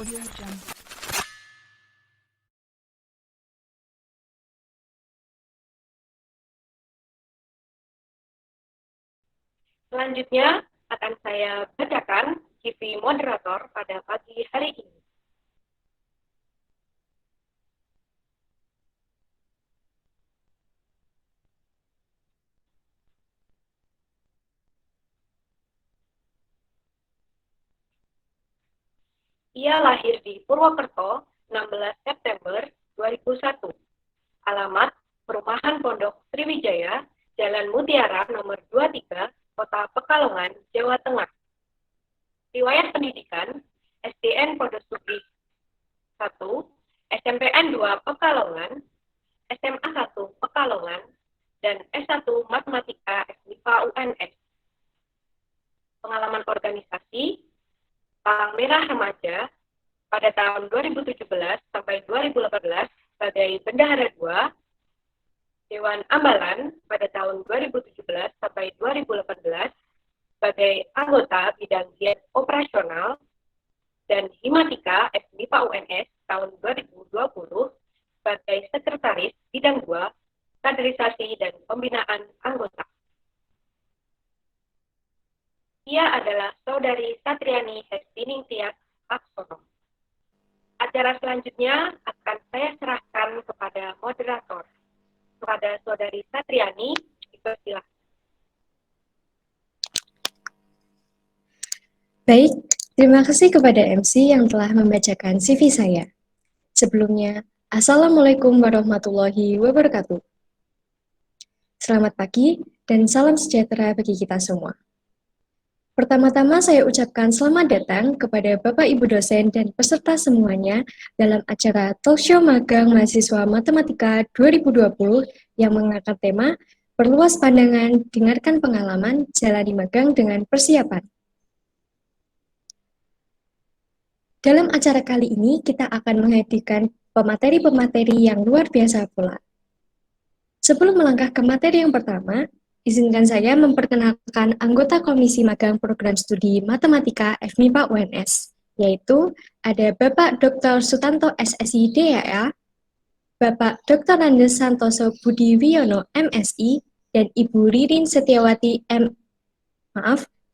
Audio Jungle. Selanjutnya akan saya bacakan CV moderator pada pagi hari ini. Ia lahir di Purwokerto 16 September 2001. Alamat Perumahan Pondok Sriwijaya, Jalan Mutiara nomor 23, Kota Pekalongan, Jawa Tengah. Riwayat pendidikan SDN Pondok Studi 1, SMPN 2 Pekalongan, SMA 1 Pekalongan, dan S1 Matematika FMIPA UNS. Pengalaman organisasi Palang Merah Remaja pada tahun 2017 sampai 2018 sebagai Bendahara 2, Dewan Ambalan pada tahun 2017 sampai 2018 sebagai anggota bidang giat operasional, dan Himatika FMIPA UNS tahun 2020 sebagai Sekretaris Bidang 2, Kaderisasi dan Pembinaan Anggota. Ia adalah saudari Satriani Hestining Tias Laksono. Acara selanjutnya akan saya serahkan kepada moderator. Kepada saudari Satriani, dipersilakan. Baik, terima kasih kepada MC yang telah membacakan CV saya. Sebelumnya, Assalamualaikum warahmatullahi wabarakatuh. Selamat pagi dan salam sejahtera bagi kita semua. Pertama-tama saya ucapkan selamat datang kepada Bapak Ibu dosen dan peserta semuanya dalam acara Talkshow Magang Mahasiswa Matematika 2020 yang mengangkat tema Perluas Pandangan, Dengarkan Pengalaman, Jalani Magang dengan Persiapan. Dalam acara kali ini, kita akan menghadirkan pemateri-pemateri yang luar biasa pula. Sebelum melangkah ke materi yang pertama, izinkan saya memperkenalkan anggota Komisi Magang Program Studi Matematika FMIPA UNS, yaitu ada Bapak Dr. Sutanto SSI DAA, Bapak Dr. Andes Santoso Budi Wiono MSI, dan Ibu Ririn Setiawati dan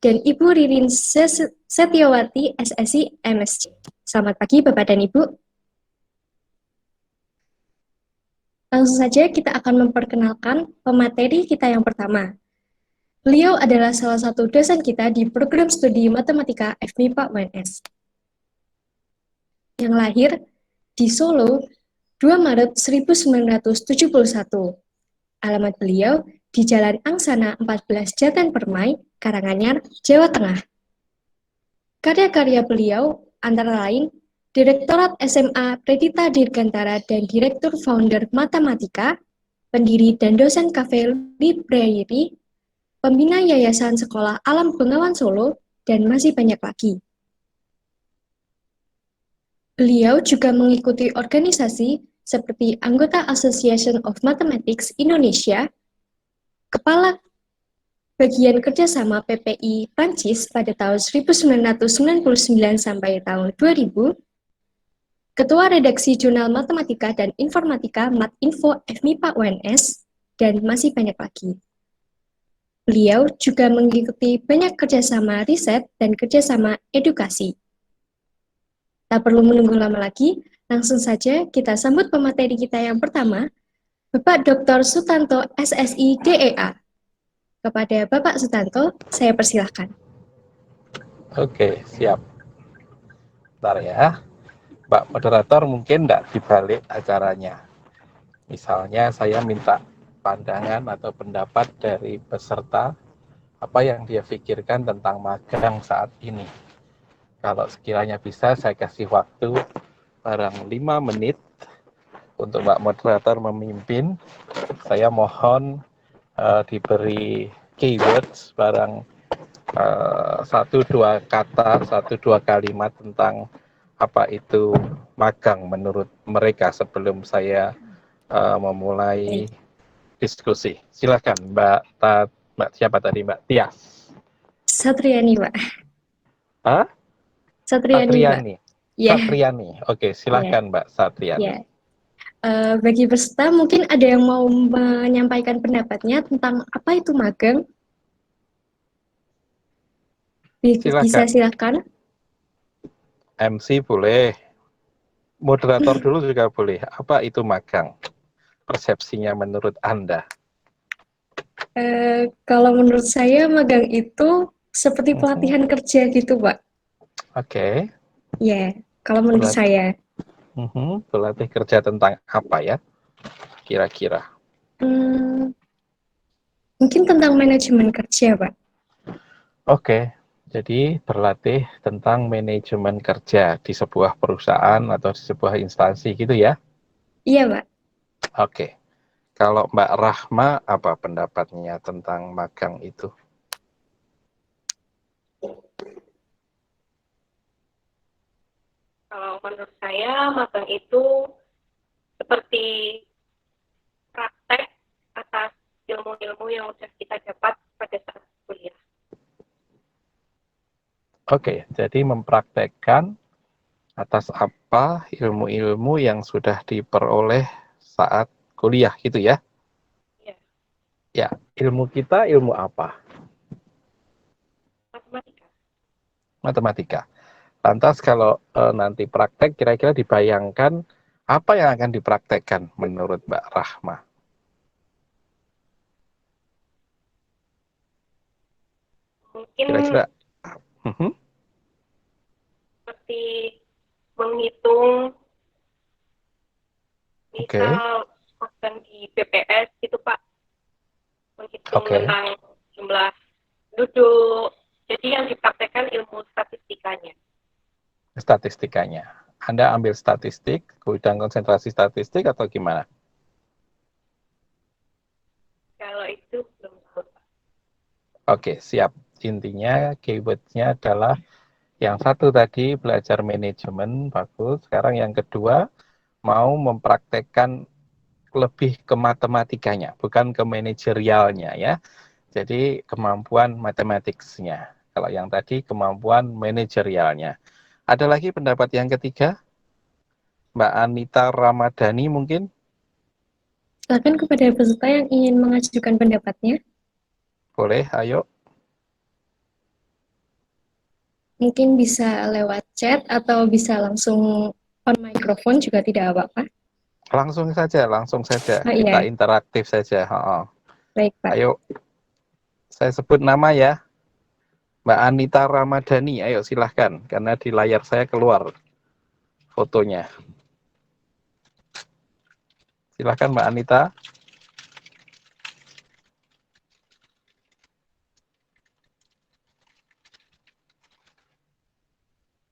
Ibu Ririn Setiawati SSI MSc. Selamat pagi Bapak dan Ibu. Langsung saja kita akan memperkenalkan pemateri kita yang pertama. Beliau adalah salah satu dosen kita di program studi Matematika FMIPA UNS. Yang lahir di Solo 2 Maret 1971. Alamat beliau di Jalan Angsana 14 Jatan Permai, Karanganyar, Jawa Tengah. Karya-karya beliau antara lain Direktorat SMA Predita Dirgantara dan Direktur Founder Matematika, pendiri dan dosen Cafe Library, pembina Yayasan Sekolah Alam Bengawan Solo, dan masih banyak lagi. Beliau juga mengikuti organisasi seperti anggota Association of Mathematics Indonesia, Kepala Bagian Kerjasama PPI Prancis pada tahun 1999 sampai tahun 2000, Ketua Redaksi Jurnal Matematika dan Informatika Matinfo FMIPA UNS, dan masih banyak lagi. Beliau juga mengikuti banyak kerjasama riset dan kerjasama edukasi. Tak perlu menunggu lama lagi, langsung saja kita sambut pemateri kita yang pertama, Bapak Dr. Sutanto SSI DEA. Kepada Bapak Sutanto, saya persilahkan. Oke, siap. Bentar ya. Pak moderator mungkin tidak dibalik acaranya. Misalnya saya minta pandangan atau pendapat dari peserta apa yang dia pikirkan tentang magang saat ini. Kalau sekiranya bisa saya kasih waktu barang 5 menit untuk Pak moderator memimpin. Saya mohon diberi keywords barang 1-2 kata, 1-2 kalimat tentang apa itu magang menurut mereka sebelum saya memulai diskusi. Silakan Mbak siapa tadi, Mbak Tias? Satriani, Pak. Hah? Satriani, Mbak. Ya, Satriani. Oke, ya, silakan Mbak Satriani. ya. Bagi peserta mungkin ada yang mau menyampaikan pendapatnya tentang apa itu magang. Bisa Silakan. silakan. MC boleh, moderator dulu juga boleh. Apa itu magang? Persepsinya menurut Anda? Kalau menurut saya magang itu seperti Mhm. pelatihan kerja gitu, Pak. Oke. Ya, kalau menurut Belat- saya. Berlatih kerja tentang apa ya? Kira-kira. Hmm, Mungkin tentang manajemen kerja, Pak. Oke. Jadi berlatih tentang manajemen kerja di sebuah perusahaan atau di sebuah instansi gitu ya? Iya, Pak. Oke. Kalau Mbak Rahma, apa pendapatnya tentang magang itu? Kalau menurut saya, magang itu seperti praktek atas ilmu-ilmu yang sudah kita dapat pada saat kuliah. Oke, jadi mempraktekkan atas apa ilmu-ilmu yang sudah diperoleh saat kuliah gitu ya? Ya, Ya, ilmu kita ilmu apa? matematika. Matematika. Lantas kalau nanti praktek, kira-kira dibayangkan apa yang akan dipraktekkan menurut Mbak Rahma? Mungkin Kira-kira, mhm, seperti menghitung, oke, misal magang di BPS gitu Pak, menghitung oke, tentang jumlah duduk. Jadi yang dipraktekkan ilmu statistikanya. statistikanya. Anda ambil statistik, bidang konsentrasi statistik atau gimana? Kalau itu belum tahu Pak. Oke, siap. Intinya keywordnya adalah yang satu tadi belajar manajemen, bagus. Sekarang yang kedua mau mempraktekkan lebih ke matematikanya, bukan ke manajerialnya ya. Jadi kemampuan matematiknya. Kalau yang tadi kemampuan manajerialnya. Ada lagi pendapat yang ketiga? Mbak Anita Ramadhani mungkin? Silakan kepada peserta yang ingin mengajukan pendapatnya. Boleh, ayo. Mungkin bisa lewat chat atau bisa langsung on microphone juga tidak apa-apa. Langsung saja. Oh Kita iya, interaktif saja. baik Pak. Ayo, saya sebut nama ya. Mbak Anita Ramadhani, ayo silahkan. Karena di layar saya keluar fotonya. Silahkan Mbak Anita.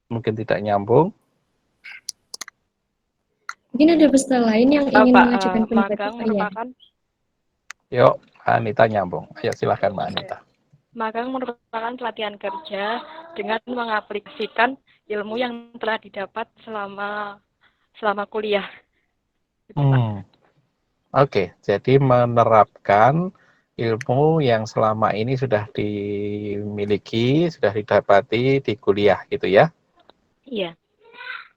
Mungkin tidak nyambung. Mungkin ada peserta lain yang ingin Pak, mengajukan pendapatnya, magang Pak. Iya. merupakan Yuk, Mbak Anita nyambung. Ayo silahkan Mbak Anita. magang merupakan pelatihan kerja dengan mengaplikasikan ilmu yang telah didapat selama kuliah. Gitu, Pak. Oke, jadi menerapkan ilmu yang selama ini sudah dimiliki, sudah didapati di kuliah gitu ya. Iya.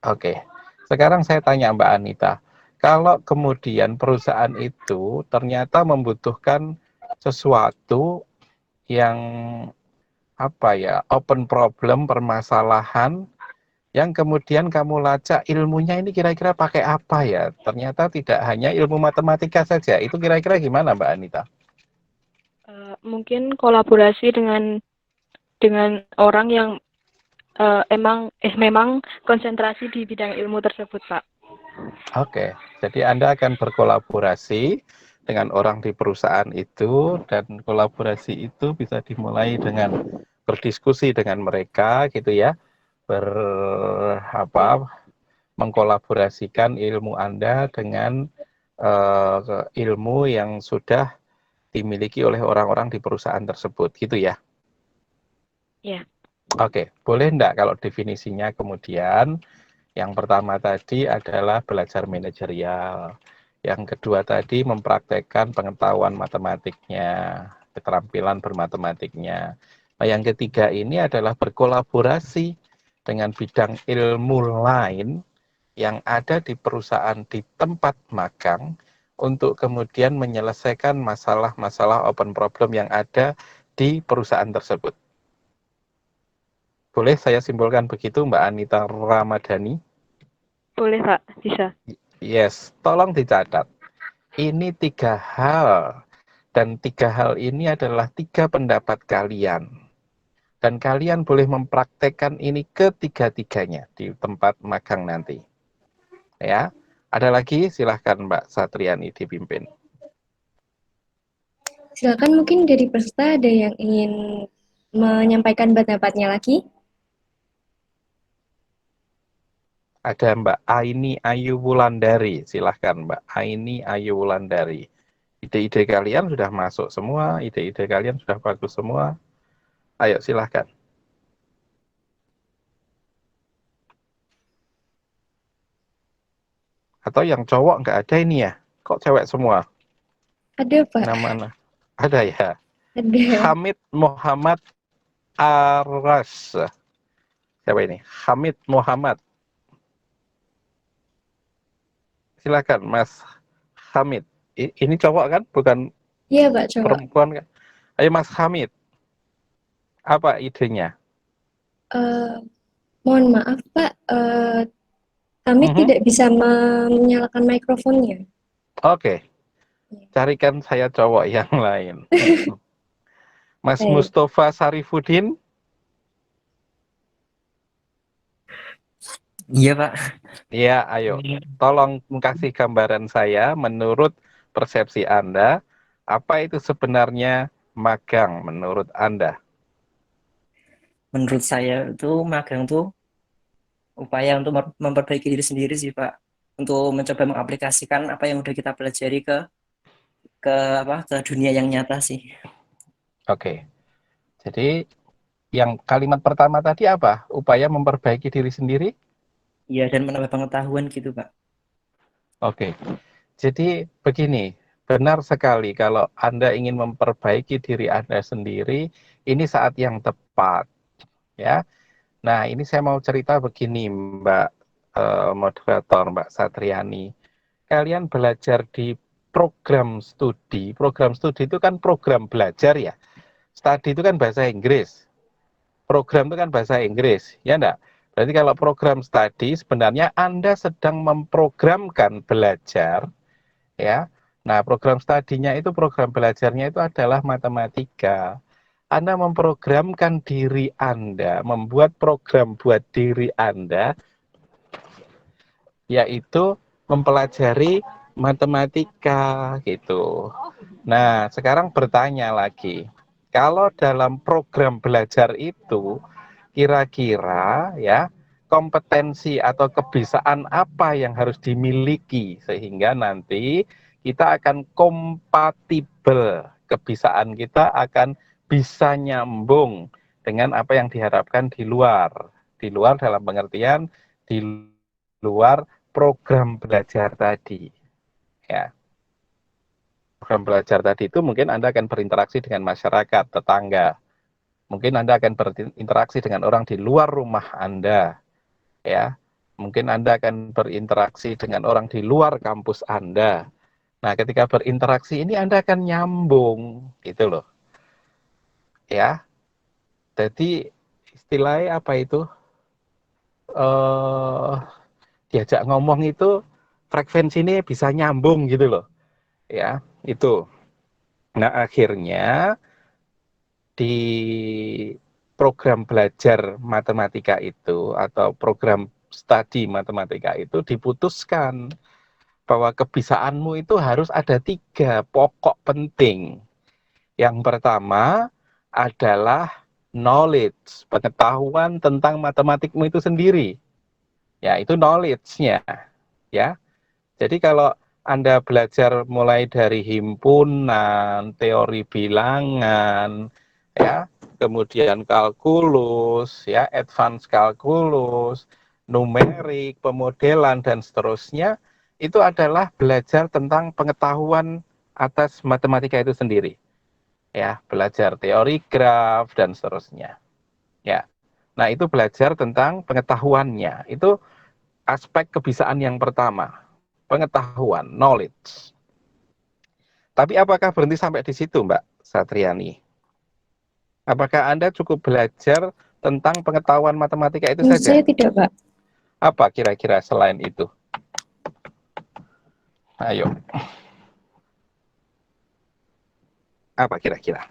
Oke, sekarang saya tanya Mbak Anita, kalau kemudian perusahaan itu ternyata membutuhkan sesuatu yang apa ya, open problem, permasalahan, yang kemudian kamu lacak ilmunya ini kira-kira pakai apa ya? Ternyata tidak hanya ilmu matematika saja. Itu kira-kira gimana Mbak Anita? Mungkin kolaborasi dengan orang yang memang konsentrasi di bidang ilmu tersebut, Pak. Oke, jadi Anda akan berkolaborasi dengan orang di perusahaan itu, dan kolaborasi itu bisa dimulai dengan berdiskusi dengan mereka gitu ya, mengkolaborasikan ilmu Anda dengan ilmu yang sudah dimiliki oleh orang-orang di perusahaan tersebut gitu ya. Ya. Oke, boleh enggak kalau definisinya kemudian yang pertama tadi adalah belajar manajerial. Yang kedua tadi mempraktekkan pengetahuan matematiknya, keterampilan bermatematiknya. Nah, yang ketiga ini adalah berkolaborasi dengan bidang ilmu lain yang ada di perusahaan di tempat magang untuk kemudian menyelesaikan masalah-masalah open problem yang ada di perusahaan tersebut. Boleh saya simpulkan begitu, Mbak Anita Ramadhani? Boleh, Pak. Bisa. Yes, tolong dicatat. Ini 3 hal, dan 3 hal ini adalah 3 pendapat kalian. Dan kalian boleh mempraktekkan ini ketiga-tiganya di tempat magang nanti. Ya, ada lagi? Silahkan Mbak Satriani dipimpin. Silakan, mungkin dari peserta ada yang ingin menyampaikan pendapatnya lagi. Ada Mbak Aini Ayu Wulandari. Silahkan Mbak Aini Ayu Wulandari. Ide-ide kalian sudah masuk semua, ide-ide kalian sudah bagus semua. Ayo silahkan. Atau yang cowok nggak ada ini ya? Kok cewek semua? Ada, Pak. Nama-nama. Ada ya? Ada. Hamid Muhammad Aras. Siapa ini? Hamid Muhammad. Silakan Mas Hamid. Ini cowok kan? Bukan Iya, Pak, coba. perempuan kan? Ayo Mas Hamid. Apa idenya? Mohon maaf, Pak. Kami Mhm. tidak bisa menyalakan mikrofonnya. Oke. Carikan saya cowok yang lain. Mas Baik. Mustafa Sarifudin. Iya, Pak. Ya, ayo. Tolong kasih gambaran saya menurut persepsi Anda. Apa itu sebenarnya magang menurut Anda? Menurut saya itu magang tuh upaya untuk memperbaiki diri sendiri sih, Pak. Untuk mencoba mengaplikasikan apa yang udah kita pelajari ke dunia yang nyata sih. Oke. Jadi yang kalimat pertama tadi apa? Upaya memperbaiki diri sendiri? Iya, dan menambah pengetahuan gitu, Pak. Oke. Jadi begini, benar sekali kalau Anda ingin memperbaiki diri Anda sendiri, ini saat yang tepat, ya. Nah, ini saya mau cerita begini, Mbak moderator, Mbak Satriani. Kalian belajar di program studi itu kan program belajar ya. Studi itu kan bahasa Inggris. Program itu kan bahasa Inggris, ya enggak? Berarti kalau program studi sebenarnya Anda sedang memprogramkan belajar, ya. Nah, program studinya itu, program belajarnya itu adalah matematika. Anda memprogramkan diri Anda, membuat program buat diri Anda, yaitu mempelajari matematika gitu. Nah, sekarang bertanya lagi, kalau dalam program belajar itu kira-kira ya kompetensi atau kebiasaan apa yang harus dimiliki sehingga nanti kita akan kompatibel, kebiasaan kita akan bisa nyambung dengan apa yang diharapkan di luar dalam pengertian di luar program belajar tadi, ya. Program belajar tadi itu mungkin Anda akan berinteraksi dengan masyarakat, tetangga. Mungkin Anda akan berinteraksi dengan orang di luar rumah Anda, ya. Mungkin Anda akan berinteraksi dengan orang di luar kampus Anda. Nah, ketika berinteraksi ini Anda akan nyambung, gitu loh. Ya. Jadi istilahnya apa itu? Diajak ngomong itu frekuensi ini bisa nyambung gitu loh. Ya, itu. Nah, akhirnya di program belajar matematika itu atau program studi matematika itu diputuskan bahwa kebiasaanmu itu harus ada 3 pokok penting. Yang pertama adalah knowledge, pengetahuan tentang matematikmu itu sendiri. Ya, itu knowledge-nya. Ya. Jadi kalau Anda belajar mulai dari himpunan, teori bilangan, ya, kemudian kalkulus, ya, advance kalkulus, numerik, pemodelan dan seterusnya, itu adalah belajar tentang pengetahuan atas matematika itu sendiri. Ya, belajar teori graf dan seterusnya. Ya. Nah, itu belajar tentang pengetahuannya. Itu aspek kebisaan yang pertama, pengetahuan, knowledge. Tapi apakah berhenti sampai di situ, Mbak Satriani? Apakah Anda cukup belajar tentang pengetahuan matematika itu Menurut saja? saya tidak, Pak. Apa kira-kira selain itu? Ayo. Apa kira-kira?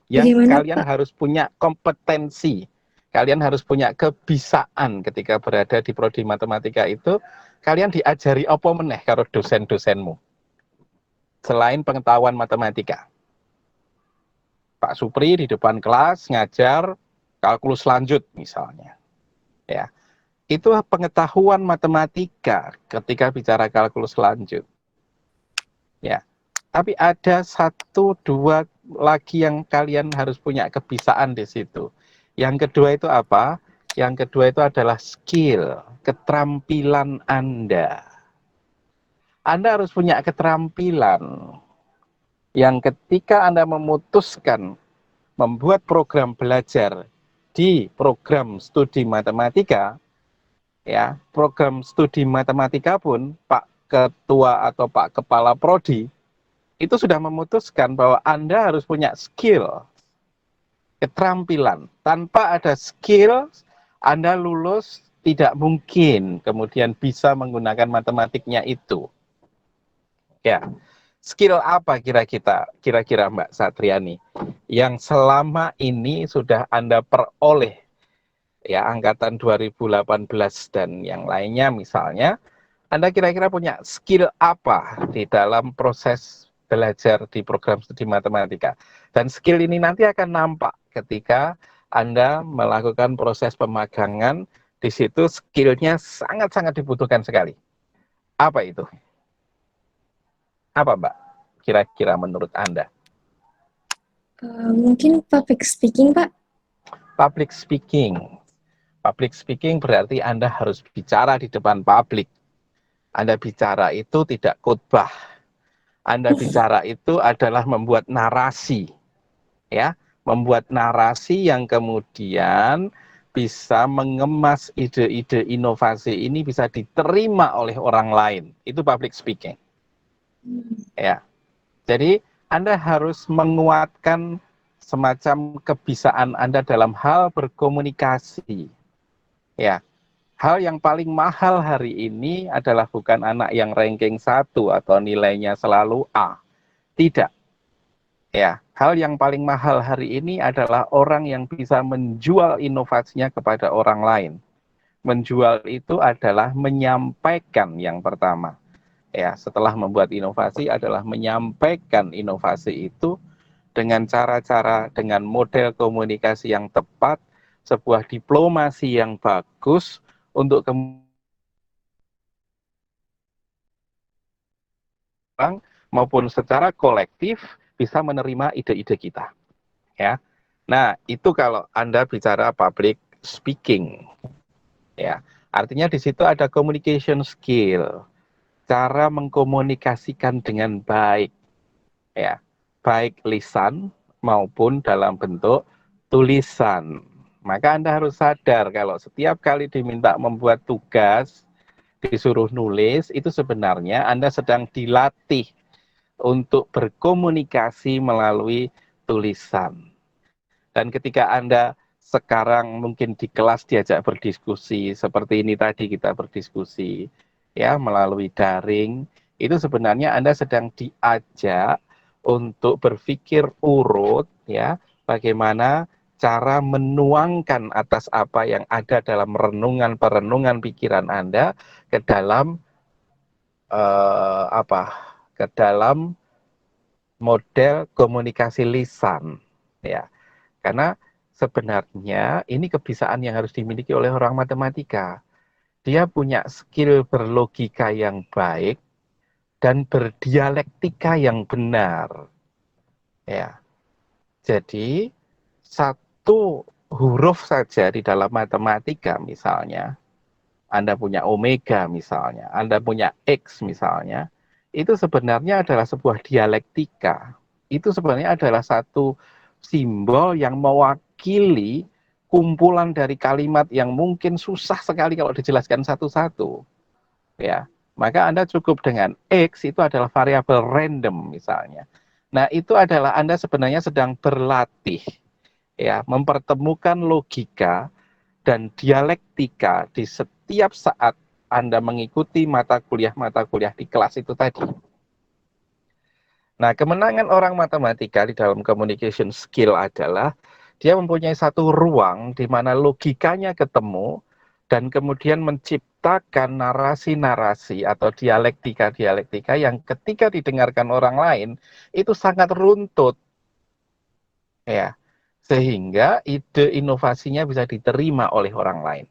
Yang Bagaimana, kalian Pak? harus punya kompetensi, kalian harus punya kebisaan ketika berada di prodi matematika itu, kalian diajari apa meneh karo dosen-dosenmu selain pengetahuan matematika. Pak Supri di depan kelas ngajar kalkulus lanjut misalnya. Ya. Itu pengetahuan matematika ketika bicara kalkulus lanjut. Ya. Tapi ada satu dua lagi yang kalian harus punya kebisaan di situ. Yang kedua itu apa? Yang kedua itu adalah skill, keterampilan Anda. Anda harus punya keterampilan yang ketika Anda memutuskan membuat program belajar di program studi matematika, ya, program studi matematika pun Pak Ketua atau Pak Kepala Prodi itu sudah memutuskan bahwa Anda harus punya skill, keterampilan. Tanpa ada skill, Anda lulus tidak mungkin kemudian bisa menggunakan matematiknya itu. Ya, skill apa kira-kira Mbak Satriani yang selama ini sudah Anda peroleh, ya, angkatan 2018 dan yang lainnya misalnya, Anda kira-kira punya skill apa di dalam proses belajar di program studi matematika? Dan skill ini nanti akan nampak ketika Anda melakukan proses pemagangan, di situ skillnya sangat-sangat dibutuhkan sekali. Apa itu? Apa, Mbak? Kira-kira menurut Anda? Mungkin public speaking, Pak. Public speaking. Public speaking berarti Anda harus bicara di depan publik. Anda bicara itu tidak khotbah. Anda bicara itu adalah membuat narasi. Ya, membuat narasi yang kemudian bisa mengemas ide-ide inovasi ini bisa diterima oleh orang lain. Itu public speaking. Ya. Jadi Anda harus menguatkan semacam kebisaan Anda dalam hal berkomunikasi. Ya. Hal yang paling mahal hari ini adalah bukan anak yang ranking 1 atau nilainya selalu A. Tidak. Ya, hal yang paling mahal hari ini adalah orang yang bisa menjual inovasinya kepada orang lain. Menjual itu adalah menyampaikan yang pertama. Ya, setelah membuat inovasi adalah menyampaikan inovasi itu dengan cara-cara, dengan model komunikasi yang tepat, sebuah diplomasi yang bagus untuk maupun secara kolektif bisa menerima ide-ide kita. Ya. Nah, itu kalau Anda bicara public speaking. Ya. Artinya di situ ada communication skill. Cara mengkomunikasikan dengan baik, ya, baik lisan maupun dalam bentuk tulisan. Maka Anda harus sadar kalau setiap kali diminta membuat tugas, disuruh nulis, itu sebenarnya Anda sedang dilatih untuk berkomunikasi melalui tulisan. Dan ketika Anda sekarang mungkin di kelas diajak berdiskusi, seperti ini tadi kita berdiskusi, ya, melalui daring, itu sebenarnya Anda sedang diajak untuk berpikir urut, ya, bagaimana cara menuangkan atas apa yang ada dalam renungan-perenungan pikiran Anda ke dalam ke dalam model komunikasi lisan, ya. Karena sebenarnya ini kebisaan yang harus dimiliki oleh orang matematika. Dia punya skill berlogika yang baik dan berdialektika yang benar. Ya. Jadi satu huruf saja di dalam matematika misalnya, Anda punya omega misalnya, Anda punya X misalnya, itu sebenarnya adalah sebuah dialektika. Itu sebenarnya adalah satu simbol yang mewakili kumpulan dari kalimat yang mungkin susah sekali kalau dijelaskan satu-satu. Ya, maka Anda cukup dengan X itu adalah variabel random misalnya. Nah, itu adalah Anda sebenarnya sedang berlatih, ya, mempertemukan logika dan dialektika di setiap saat Anda mengikuti mata kuliah di kelas itu tadi. Nah, kemenangan orang matematika di dalam communication skill adalah dia mempunyai satu ruang di mana logikanya ketemu dan kemudian menciptakan narasi-narasi atau dialektika-dialektika yang ketika didengarkan orang lain itu sangat runtut. Ya, sehingga ide inovasinya bisa diterima oleh orang lain.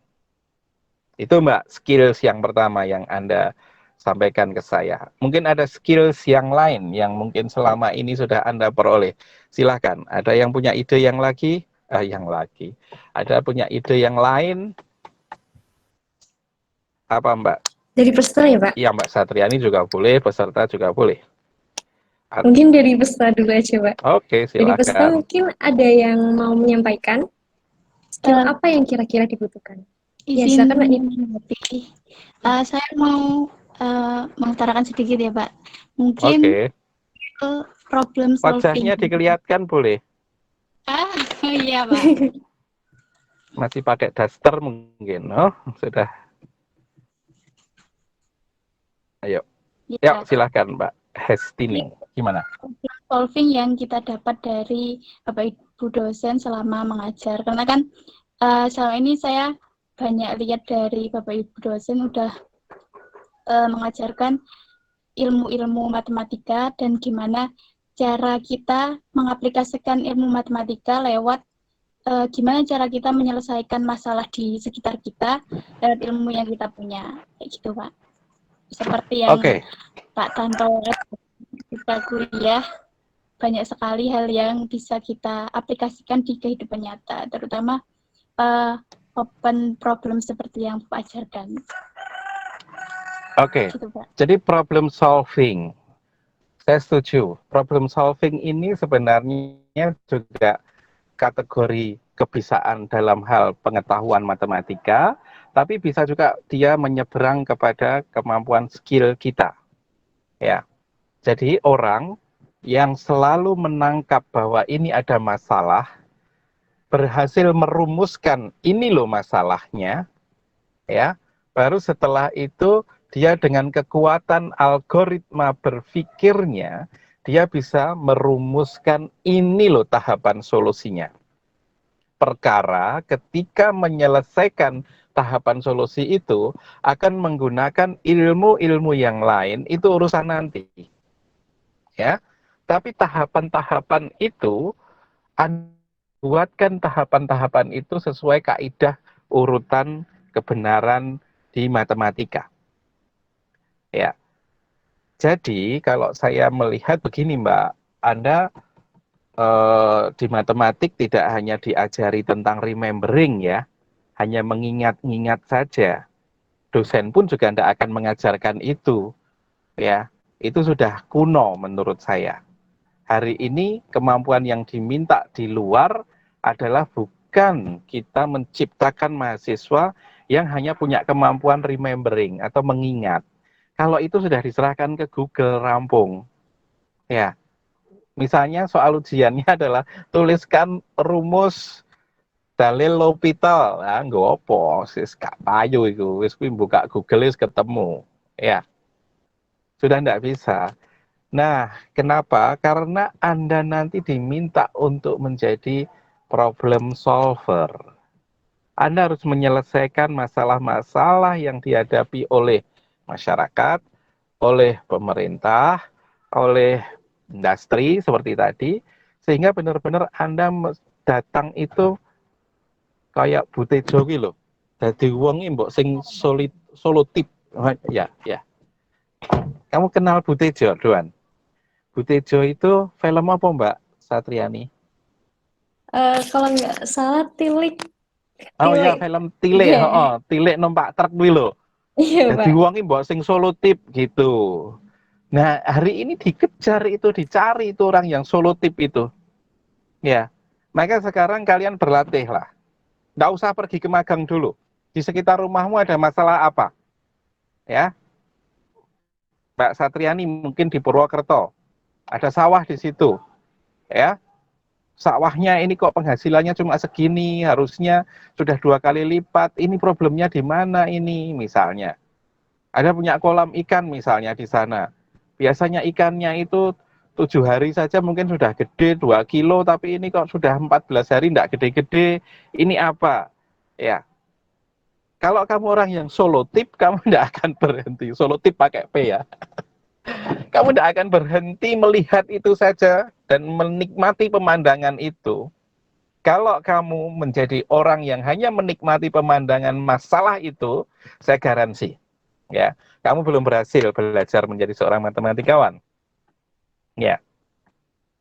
Itu Mbak, skills yang pertama yang Anda sampaikan ke saya. Mungkin ada skills yang lain yang mungkin selama ini sudah Anda peroleh. Silahkan, ada yang punya ide yang lagi? Ada punya ide yang lain? Apa Mbak? Dari peserta ya, Pak? Iya Mbak Satriani juga boleh, peserta juga boleh. Mungkin dari peserta dulu aja, Pak. Oke, Dari peserta silakan. mungkin ada yang mau menyampaikan skill apa yang kira-kira dibutuhkan. Ya, Izin silakan Mbak Nina. menanggapi. Saya mau mengutarakan sedikit ya, Pak. Mungkin Oke, problem wajahnya solving. dikelihatkan boleh. Iya, Pak. Masih pakai daster mungkin. Oh, sudah. Ayo. Ya, Yuk, silahkan Mbak Hestini. Gimana? problem solving yang kita dapat dari Bapak Ibu dosen selama mengajar. Karena kan selama ini saya banyak lihat dari Bapak Ibu dosen udah mengajarkan ilmu-ilmu matematika dan gimana cara kita mengaplikasikan ilmu matematika lewat gimana cara kita menyelesaikan masalah di sekitar kita lewat ilmu yang kita punya, kayak gitu Pak. Seperti yang Pak Tanto kita kuliah, banyak sekali hal yang bisa kita aplikasikan di kehidupan nyata, terutama open problem seperti yang Pak ajarkan. Oke, Gitu, Pak. jadi problem solving, saya setuju. Problem solving ini sebenarnya juga kategori kebiasaan dalam hal pengetahuan matematika, tapi bisa juga dia menyeberang kepada kemampuan skill kita. Ya, jadi orang yang selalu menangkap bahwa ini ada masalah, berhasil merumuskan ini loh masalahnya, ya, baru setelah itu dia dengan kekuatan algoritma berpikirnya, dia bisa merumuskan ini loh tahapan solusinya. Perkara ketika menyelesaikan tahapan solusi itu akan menggunakan ilmu-ilmu yang lain, itu urusan nanti. Ya, tapi tahapan-tahapan itu, buatkan tahapan-tahapan itu sesuai kaidah urutan kebenaran di matematika. Ya, jadi kalau saya melihat begini Mbak, Anda di matematik tidak hanya diajari tentang remembering ya, hanya mengingat-ingat saja. Dosen pun juga tidak akan mengajarkan itu, ya. Itu sudah kuno menurut saya. Hari ini kemampuan yang diminta di luar adalah bukan kita menciptakan mahasiswa yang hanya punya kemampuan remembering atau mengingat. Kalau itu sudah diserahkan ke Google rampung. Ya. Misalnya soal ujiannya adalah tuliskan rumus dalil L'Hopital. Ah, nggak apa, sis gak payu itu. Wis kuwi buka Google wis ketemu. Ya. Sudah tidak bisa. Nah, kenapa? Karena Anda nanti diminta untuk menjadi problem solver. Anda harus menyelesaikan masalah-masalah yang dihadapi oleh masyarakat, oleh pemerintah, oleh industri seperti tadi, sehingga benar-benar Anda datang itu kayak Butejo gitu loh. Dadi wong mbok sing solutip. Ya. Kamu kenal Butejo, Doan? Butejo itu film apa Mbak Satriani? Kalau nggak salah Tilik. Oh ya, film Tilik, Yeah. Tilik numpak truk kuwi lho. Iya, Jadi Pak. wong mbok sing solotip gitu. Nah, hari ini dikejar itu, dicari itu orang yang solotip itu. Ya. Maka sekarang kalian berlatih lah. Nggak usah pergi ke magang dulu. Di sekitar rumahmu ada masalah apa? Ya, Mbak Satriani mungkin di Purwokerto. Ada sawah di situ. Ya, sawahnya ini kok penghasilannya cuma segini, harusnya sudah 2 kali lipat. Ini problemnya di mana ini misalnya? Ada punya kolam ikan misalnya di sana. Biasanya ikannya itu 7 hari saja mungkin sudah gede 2 kilo, tapi ini kok sudah 14 hari tidak gede-gede. Ini apa? Ya, kalau kamu orang yang solo tip, kamu tidak akan berhenti. Solo tip pakai P ya. Kamu tidak akan berhenti melihat itu saja dan menikmati pemandangan itu. Kalau kamu menjadi orang yang hanya menikmati pemandangan masalah itu, saya garansi, ya, kamu belum berhasil belajar menjadi seorang matematikawan. Ya,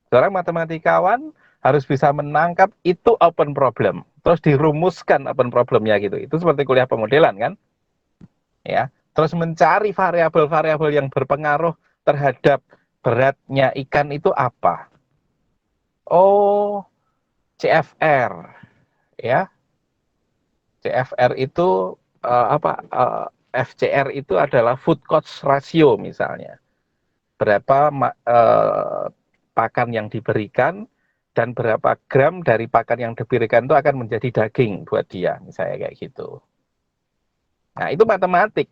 seorang matematikawan harus bisa menangkap itu open problem, terus dirumuskan open problemnya gitu. Itu seperti kuliah pemodelan kan? Ya, terus mencari variabel-variabel yang berpengaruh terhadap beratnya ikan itu apa? Oh, CFR, ya. CFR itu FCR itu adalah food cost ratio misalnya. Berapa pakan yang diberikan dan berapa gram dari pakan yang diberikan itu akan menjadi daging buat dia, misalnya kayak gitu. Nah, itu matematik.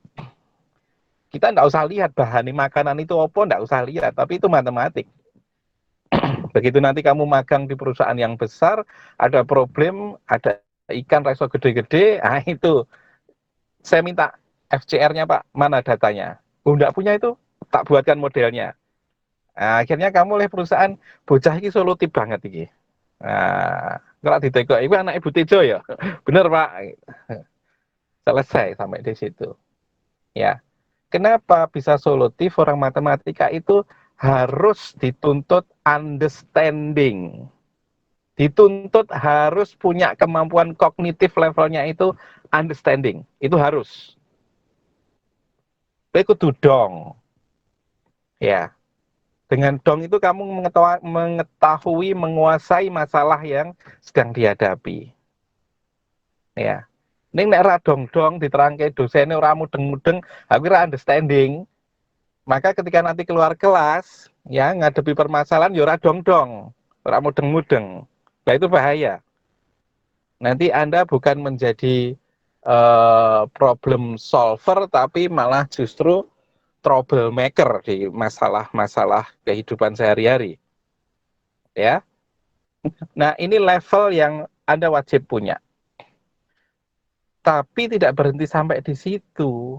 Kita nggak usah lihat bahan makanan itu apa, nggak usah lihat, tapi itu matematik. Begitu nanti kamu magang di perusahaan yang besar, ada problem, ada ikan reso gede-gede, nah itu saya minta FCR-nya Pak, mana datanya? Oh, nggak punya itu, tak buatkan modelnya. Nah, akhirnya kamu oleh perusahaan, bocah ini solutif banget ini. Nah, kalau ditegok, itu anak Ibu Tejo ya? Bener Pak. Selesai sampai di situ. Ya. Kenapa bisa solutif? Orang matematika itu harus dituntut understanding. Dituntut harus punya kemampuan kognitif levelnya itu understanding. Itu harus. Itu dong. Ya. Dengan dong itu kamu mengetahui, menguasai masalah yang sedang dihadapi. Ya. Ini nek ra dong-dong diterangke dosennya ora mudeng-mudeng, aku ora understanding. Maka ketika nanti keluar kelas, ya ngadepi permasalahan ya ora dong-dong, ora mudeng-mudeng. Nah itu bahaya. Nanti Anda bukan menjadi problem solver, tapi malah justru troublemaker di masalah-masalah kehidupan sehari-hari. Ya. Nah, ini level yang Anda wajib punya. Tapi tidak berhenti sampai di situ.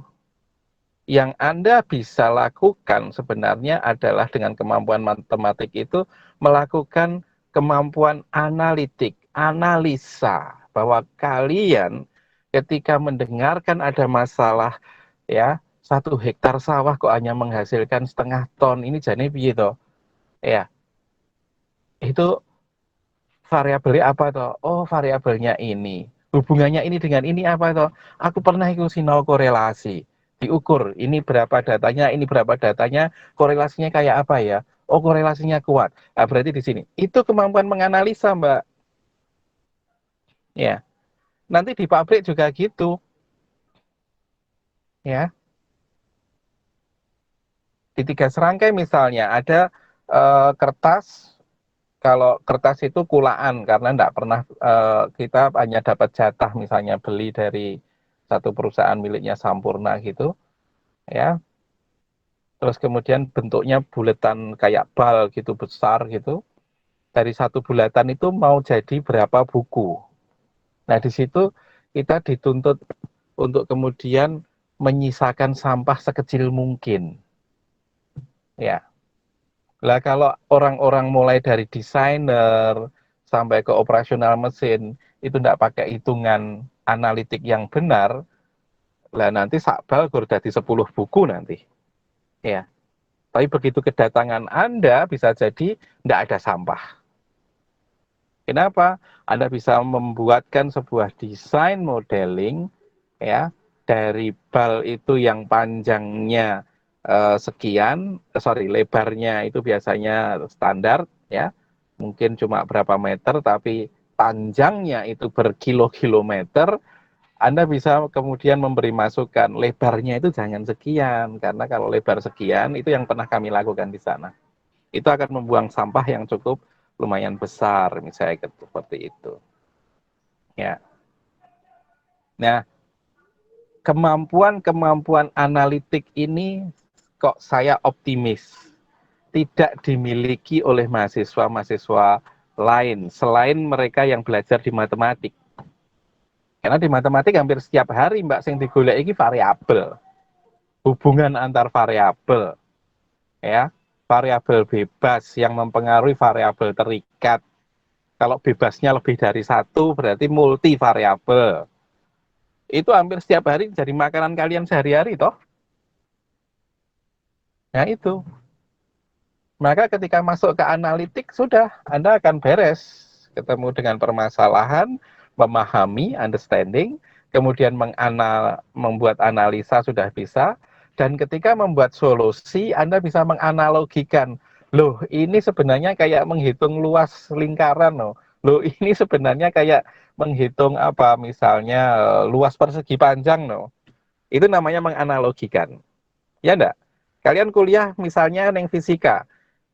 Yang Anda bisa lakukan sebenarnya adalah dengan kemampuan matematik itu melakukan kemampuan analitik, analisa bahwa kalian ketika mendengarkan ada masalah ya 1 hektar sawah kok hanya menghasilkan 0,5 ton, ini jadi piye toh? Ya, itu variabelnya apa toh? Oh, variabelnya ini. Hubungannya ini dengan ini apa toh? Aku pernah ikut sinau korelasi. Diukur, ini berapa datanya, ini berapa datanya, korelasinya kayak apa ya? Oh, korelasinya kuat. Nah, berarti di sini. Itu kemampuan menganalisa, Mbak. Ya. Nanti di pabrik juga gitu. Ya. Di 3 serangkai misalnya ada kertas. Kalau kertas itu kulaan karena enggak pernah kita hanya dapat jatah misalnya beli dari satu perusahaan miliknya Sampurna gitu, ya. Terus kemudian bentuknya buletan kayak bal gitu besar gitu. Dari satu bulatan itu mau jadi berapa buku. Nah di situ kita dituntut untuk kemudian menyisakan sampah sekecil mungkin, ya. Lah kalau orang-orang mulai dari desainer sampai ke operasional mesin itu tidak pakai hitungan analitik yang benar, lah nanti sakbal gur dadi 10 buku nanti. Ya. Tapi begitu kedatangan Anda bisa jadi tidak ada sampah. Kenapa? Anda bisa membuatkan sebuah desain modeling ya dari bal itu yang panjangnya sekian, lebarnya itu biasanya standar ya, mungkin cuma berapa meter, tapi panjangnya itu berkilo-kilometer, Anda bisa kemudian memberi masukan, lebarnya itu jangan sekian, karena kalau lebar sekian, itu yang pernah kami lakukan di sana. Itu akan membuang sampah yang cukup lumayan besar, misalnya seperti itu. Ya. Nah, kemampuan analitik ini kok saya optimis tidak dimiliki oleh mahasiswa-mahasiswa lain selain mereka yang belajar di matematik. Karena di matematik hampir setiap hari Mbak sing digolek iki variabel. Hubungan antar variabel. Ya, variabel bebas yang mempengaruhi variabel terikat. Kalau bebasnya lebih dari satu berarti multivariabel. Itu hampir setiap hari jadi makanan kalian sehari-hari toh. Nah itu. Maka ketika masuk ke analitik, sudah, Anda akan beres. Ketemu dengan permasalahan, memahami, understanding, kemudian membuat analisa sudah bisa, dan ketika membuat solusi, Anda bisa menganalogikan, loh ini sebenarnya kayak menghitung luas lingkaran, loh ini sebenarnya kayak menghitung apa, misalnya luas persegi panjang, itu namanya menganalogikan. Ya enggak? Kalian kuliah misalnya neng fisika,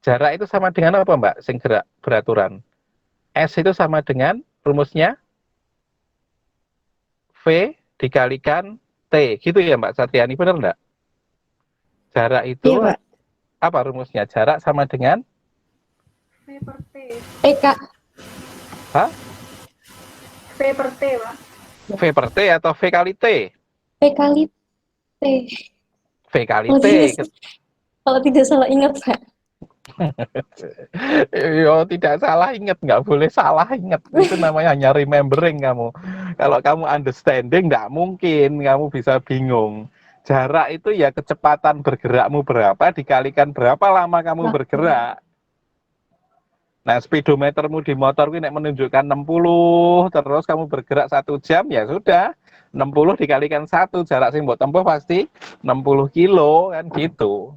jarak itu sama dengan apa Mbak? Sing gerak beraturan. S itu sama dengan rumusnya V dikalikan T. Gitu ya Mbak Satriani, benar enggak? Jarak itu Iya, Pak. apa rumusnya? Jarak sama dengan V per T. Kak. Hah? V per T, Pak. V per T atau V kali T? P kali T. V kali T. Kalau tidak salah ingat, Pak. Yo, tidak salah ingat, nggak boleh salah ingat. Itu namanya hanya remembering kamu. Kalau kamu understanding, nggak mungkin kamu bisa bingung. Jarak itu ya kecepatan bergerakmu berapa dikalikan berapa lama kamu bergerak. Nah, speedometermu di motor ini menunjukkan 60, terus kamu bergerak 1 jam, ya sudah. 60 dikalikan 1, jarak sing mbok tempuh pasti 60 kilo, kan gitu.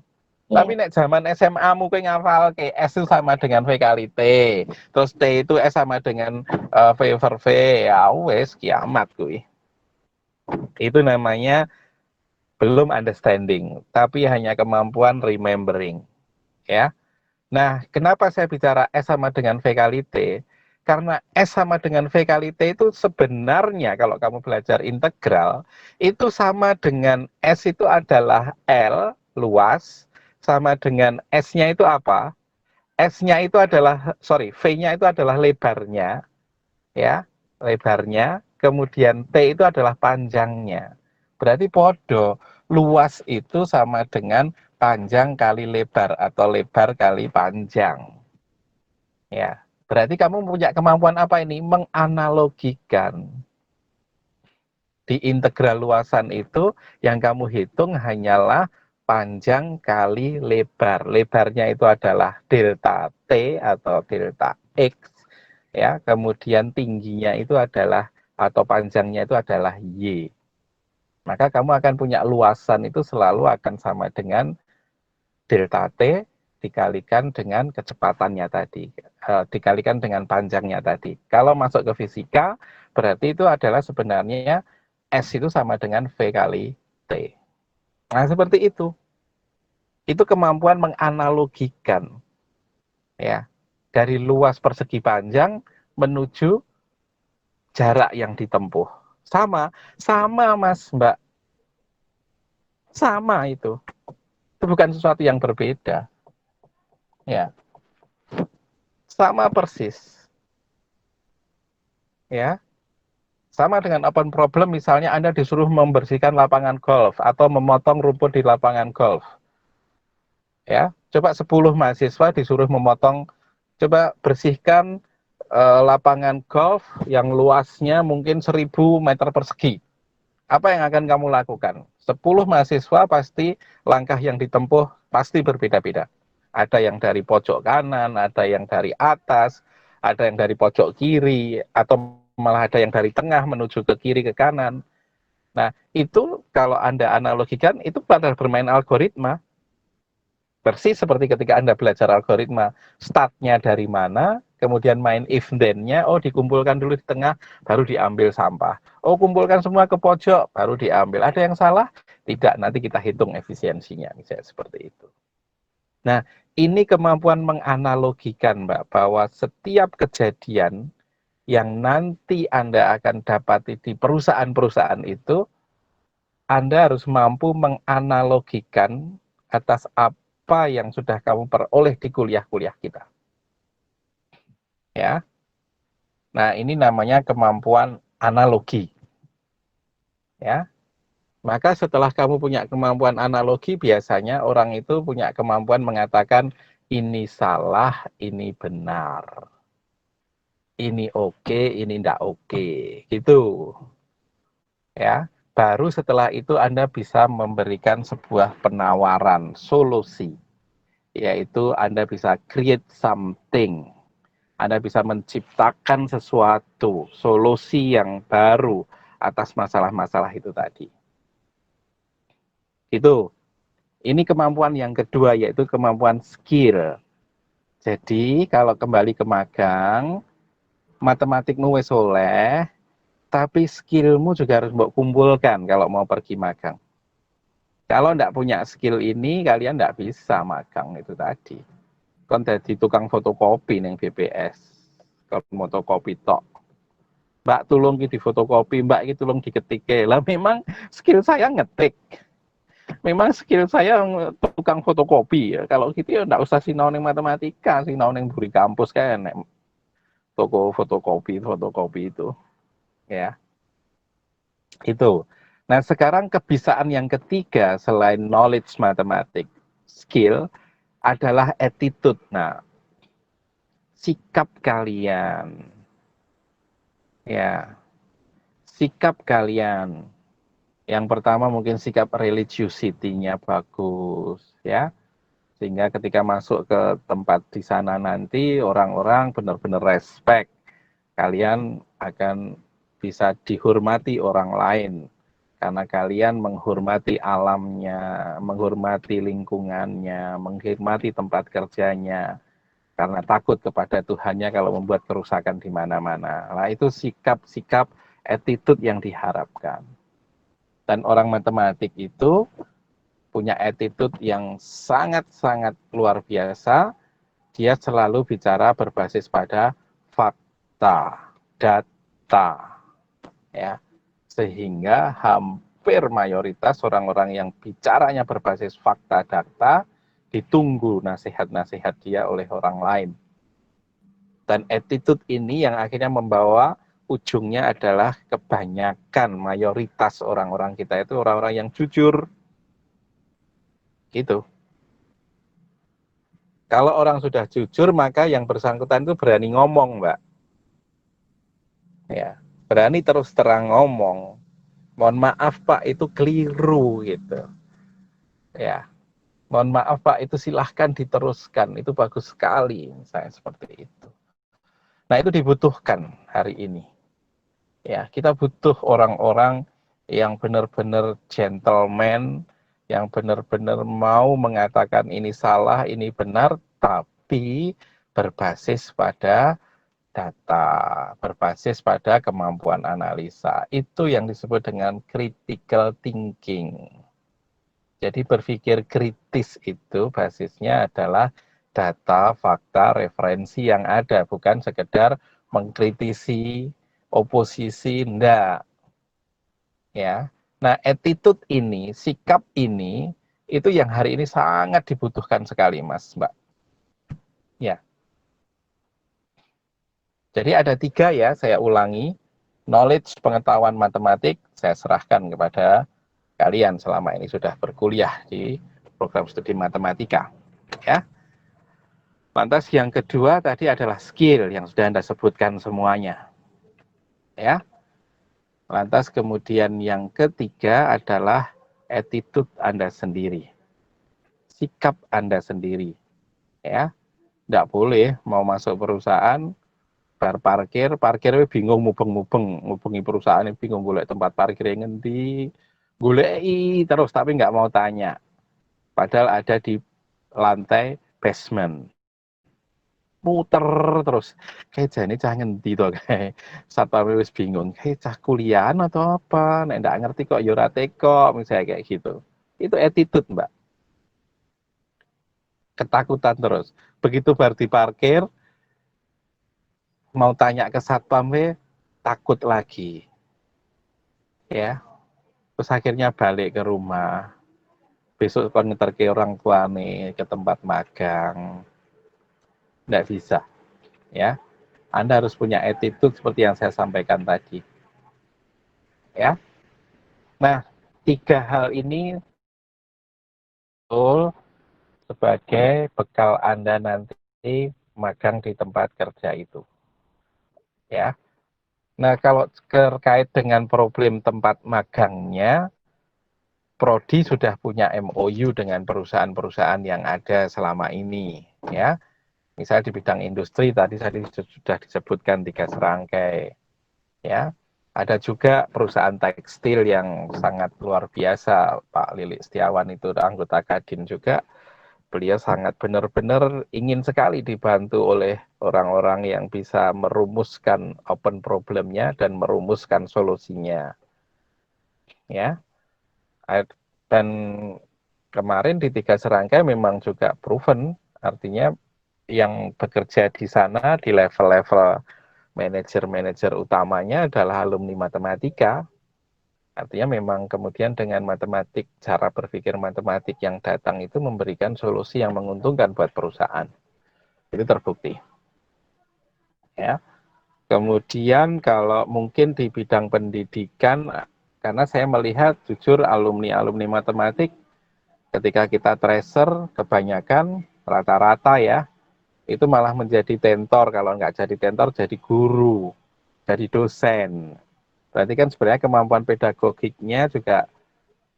Tapi nek zaman SMA-mu kowe ngafal ke S itu sama dengan V kali T. Terus T itu S sama dengan V per V. Ya wes kiamat kuwi. Itu namanya belum understanding, tapi hanya kemampuan remembering. Ya. Nah, kenapa saya bicara S sama dengan V kali T? Karena S sama dengan V kali T itu sebenarnya kalau kamu belajar integral, itu sama dengan S itu adalah L, luas, sama dengan S-nya itu apa? S-nya itu adalah, V-nya itu adalah lebarnya, ya, lebarnya, kemudian T itu adalah panjangnya. Berarti podo, luas itu sama dengan panjang kali lebar atau lebar kali panjang. Ya, berarti kamu punya kemampuan apa ini? Menganalogikan. Di integral luasan itu yang kamu hitung hanyalah panjang kali lebar. Lebarnya itu adalah delta T atau delta X. Ya, kemudian tingginya itu adalah atau panjangnya itu adalah Y. Maka kamu akan punya luasan itu selalu akan sama dengan delta T dikalikan dengan kecepatannya tadi, dikalikan dengan panjangnya tadi. Kalau masuk ke fisika, berarti itu adalah sebenarnya S itu sama dengan V kali T. Nah, seperti itu. Itu kemampuan menganalogikan. Ya, dari luas persegi panjang menuju jarak yang ditempuh. Sama Mas, Mbak. Sama itu. Itu bukan sesuatu yang berbeda. Ya. Sama persis. Ya. Sama dengan open problem, misalnya Anda disuruh membersihkan lapangan golf atau memotong rumput di lapangan golf. Ya, coba 10 mahasiswa disuruh memotong, coba bersihkan lapangan golf yang luasnya mungkin 1000 meter persegi. Apa yang akan kamu lakukan? 10 mahasiswa pasti langkah yang ditempuh pasti berbeda-beda. Ada yang dari pojok kanan, ada yang dari atas, ada yang dari pojok kiri, atau malah ada yang dari tengah menuju ke kiri ke kanan. Nah, itu kalau Anda analogikan, itu pada bermain algoritma. Persis seperti ketika Anda belajar algoritma, startnya dari mana, kemudian main if then-nya, oh dikumpulkan dulu di tengah, baru diambil sampah. Oh kumpulkan semua ke pojok, baru diambil. Ada yang salah? Tidak, nanti kita hitung efisiensinya, misalnya seperti itu. Nah, ini kemampuan menganalogikan, Mbak, bahwa setiap kejadian yang nanti Anda akan dapati di perusahaan-perusahaan itu, Anda harus mampu menganalogikan atas apa yang sudah kamu peroleh di kuliah-kuliah kita. Ya. Nah, ini namanya kemampuan analogi. Ya. Maka setelah kamu punya kemampuan analogi, biasanya orang itu punya kemampuan mengatakan ini salah, ini benar. Ini oke, ini enggak oke. Gitu. Ya. Baru setelah itu Anda bisa memberikan sebuah penawaran, solusi. Yaitu Anda bisa create something. Anda bisa menciptakan sesuatu, solusi yang baru atas masalah-masalah itu tadi. Itu. Ini kemampuan yang kedua, yaitu kemampuan skill. Jadi, kalau kembali ke magang, matematikmu wis oleh, tapi skillmu juga harus mbok kumpulkan kalau mau pergi magang. Kalau enggak punya skill ini, kalian enggak bisa magang itu tadi. Kon dadi tukang fotokopi ning BPS. Kon fotokopi tok. Mbak tulung ki di fotokopi, Mbak iki tulung diketike. Lah memang skill saya ngetik. Memang skill saya tukang fotokopi ya. Kalau gitu ya enggak usah sinau ning matematika, sinau ning buri kampus kan nek toko fotokopi itu. Ya. Itu. Nah, sekarang kebiasaan yang ketiga selain knowledge matematik, skill adalah attitude. Nah, sikap kalian. Ya. Sikap kalian. Yang pertama mungkin sikap religiosity-nya bagus, ya. Sehingga ketika masuk ke tempat di sana nanti orang-orang benar-benar respect. Kalian akan bisa dihormati orang lain karena kalian menghormati alamnya, menghormati lingkungannya, menghormati tempat kerjanya, karena takut kepada Tuhannya kalau membuat kerusakan di mana-mana. Nah, itu sikap-sikap attitude yang diharapkan. Dan orang matematik itu punya attitude yang sangat-sangat luar biasa. Dia selalu bicara berbasis pada fakta, data. Ya, sehingga hampir mayoritas orang-orang yang bicaranya berbasis fakta data ditunggu nasihat-nasihat dia oleh orang lain. Dan attitude ini yang akhirnya membawa ujungnya adalah kebanyakan mayoritas orang-orang kita itu orang-orang yang jujur. Gitu. Kalau orang sudah jujur, maka yang bersangkutan itu berani ngomong, Mbak. Ya. Berani terus terang ngomong, mohon maaf Pak itu keliru gitu. Ya, mohon maaf Pak itu silahkan diteruskan, itu bagus sekali, misalnya seperti itu. Nah itu dibutuhkan hari ini. Ya, kita butuh orang-orang yang benar-benar gentleman, yang benar-benar mau mengatakan ini salah, ini benar, tapi berbasis pada data, berbasis pada kemampuan analisa. Itu yang disebut dengan critical thinking. Jadi berpikir kritis itu basisnya adalah data, fakta, referensi yang ada, bukan sekedar mengkritisi oposisi, enggak. Ya. Nah, attitude ini, sikap ini, itu yang hari ini sangat dibutuhkan sekali, Mas, Mbak. Ya. Jadi ada 3 ya, saya ulangi. Knowledge, pengetahuan matematik, saya serahkan kepada kalian selama ini sudah berkuliah di program studi matematika. Ya. Lantas yang kedua tadi adalah skill yang sudah Anda sebutkan semuanya. Ya. Lantas kemudian yang ketiga adalah attitude Anda sendiri. Sikap Anda sendiri. Ya. Tidak boleh mau masuk perusahaan bar parkir bingung ngubengi perusahaan bingung golek tempat parkir yang ngendi, goleki terus tapi nggak mau tanya. Padahal ada di lantai basement. Muter terus. Kayak jane cah ngendi to kae. Satpam wis bingung, kayak cah kuliahan atau apa? Nek ndak ngerti kok ya ora teko, misalnya kayak gitu. Itu attitude, Mbak. Ketakutan terus. Begitu bar diparkir, mau tanya ke satpam takut lagi. Ya. Terus akhirnya balik ke rumah. Besok kon ngeterke orang tua nih ke tempat magang. Nggak bisa. Ya. Anda harus punya attitude seperti yang saya sampaikan tadi. Ya. Nah, 3 hal ini betul sebagai bekal Anda nanti magang di tempat kerja itu. Ya. Nah, kalau terkait dengan problem tempat magangnya, Prodi sudah punya MOU dengan perusahaan-perusahaan yang ada selama ini, ya. Misalnya di bidang industri tadi sudah disebutkan 3 serangkai, ya. Ada juga perusahaan tekstil yang sangat luar biasa, Pak Lilik Setiawan itu anggota Kadin juga. Beliau sangat benar-benar ingin sekali dibantu oleh orang-orang yang bisa merumuskan open problemnya dan merumuskan solusinya. Ya. Dan kemarin di 3 serangkai memang juga proven, artinya yang bekerja di sana di level-level manajer-manajer utamanya adalah alumni matematika. Artinya memang kemudian dengan matematik, cara berpikir matematik yang datang itu memberikan solusi yang menguntungkan buat perusahaan. Itu terbukti. Ya. Kemudian kalau mungkin di bidang pendidikan, karena saya melihat jujur alumni-alumni matematik ketika kita tracer kebanyakan rata-rata ya, itu malah menjadi tentor, kalau nggak jadi tentor jadi guru, jadi dosen. Berarti kan sebenarnya kemampuan pedagogiknya juga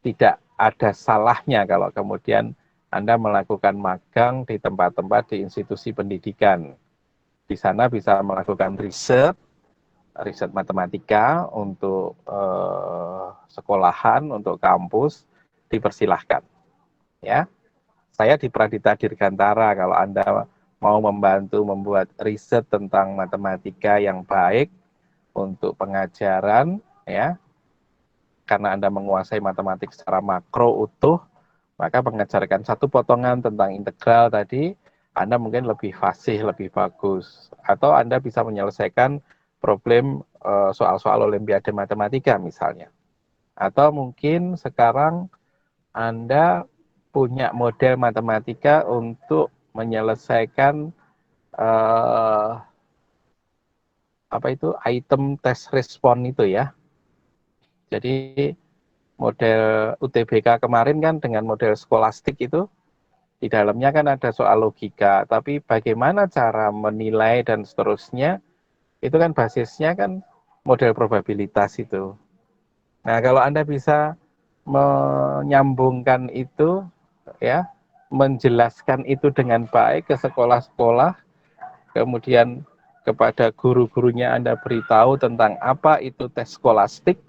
tidak ada salahnya kalau kemudian Anda melakukan magang di tempat-tempat di institusi pendidikan. Di sana bisa melakukan riset matematika untuk sekolahan, untuk kampus, dipersilahkan. Ya, saya di Pradita Dirgantara, kalau Anda mau membantu membuat riset tentang matematika yang baik untuk pengajaran, ya, karena Anda menguasai matematik secara makro utuh, maka mengajarkan satu potongan tentang integral tadi, Anda mungkin lebih fasih, lebih bagus. Atau Anda bisa menyelesaikan problem soal-soal olimpiade matematika misalnya. Atau mungkin sekarang Anda punya model matematika untuk menyelesaikan item test respon itu ya. Jadi model UTBK kemarin kan dengan model skolastik itu di dalamnya kan ada soal logika, tapi bagaimana cara menilai dan seterusnya itu kan basisnya kan model probabilitas itu. Nah, kalau Anda bisa menyambungkan itu ya, menjelaskan itu dengan baik ke sekolah-sekolah, kemudian kepada guru-gurunya Anda beritahu tentang apa itu tes skolastik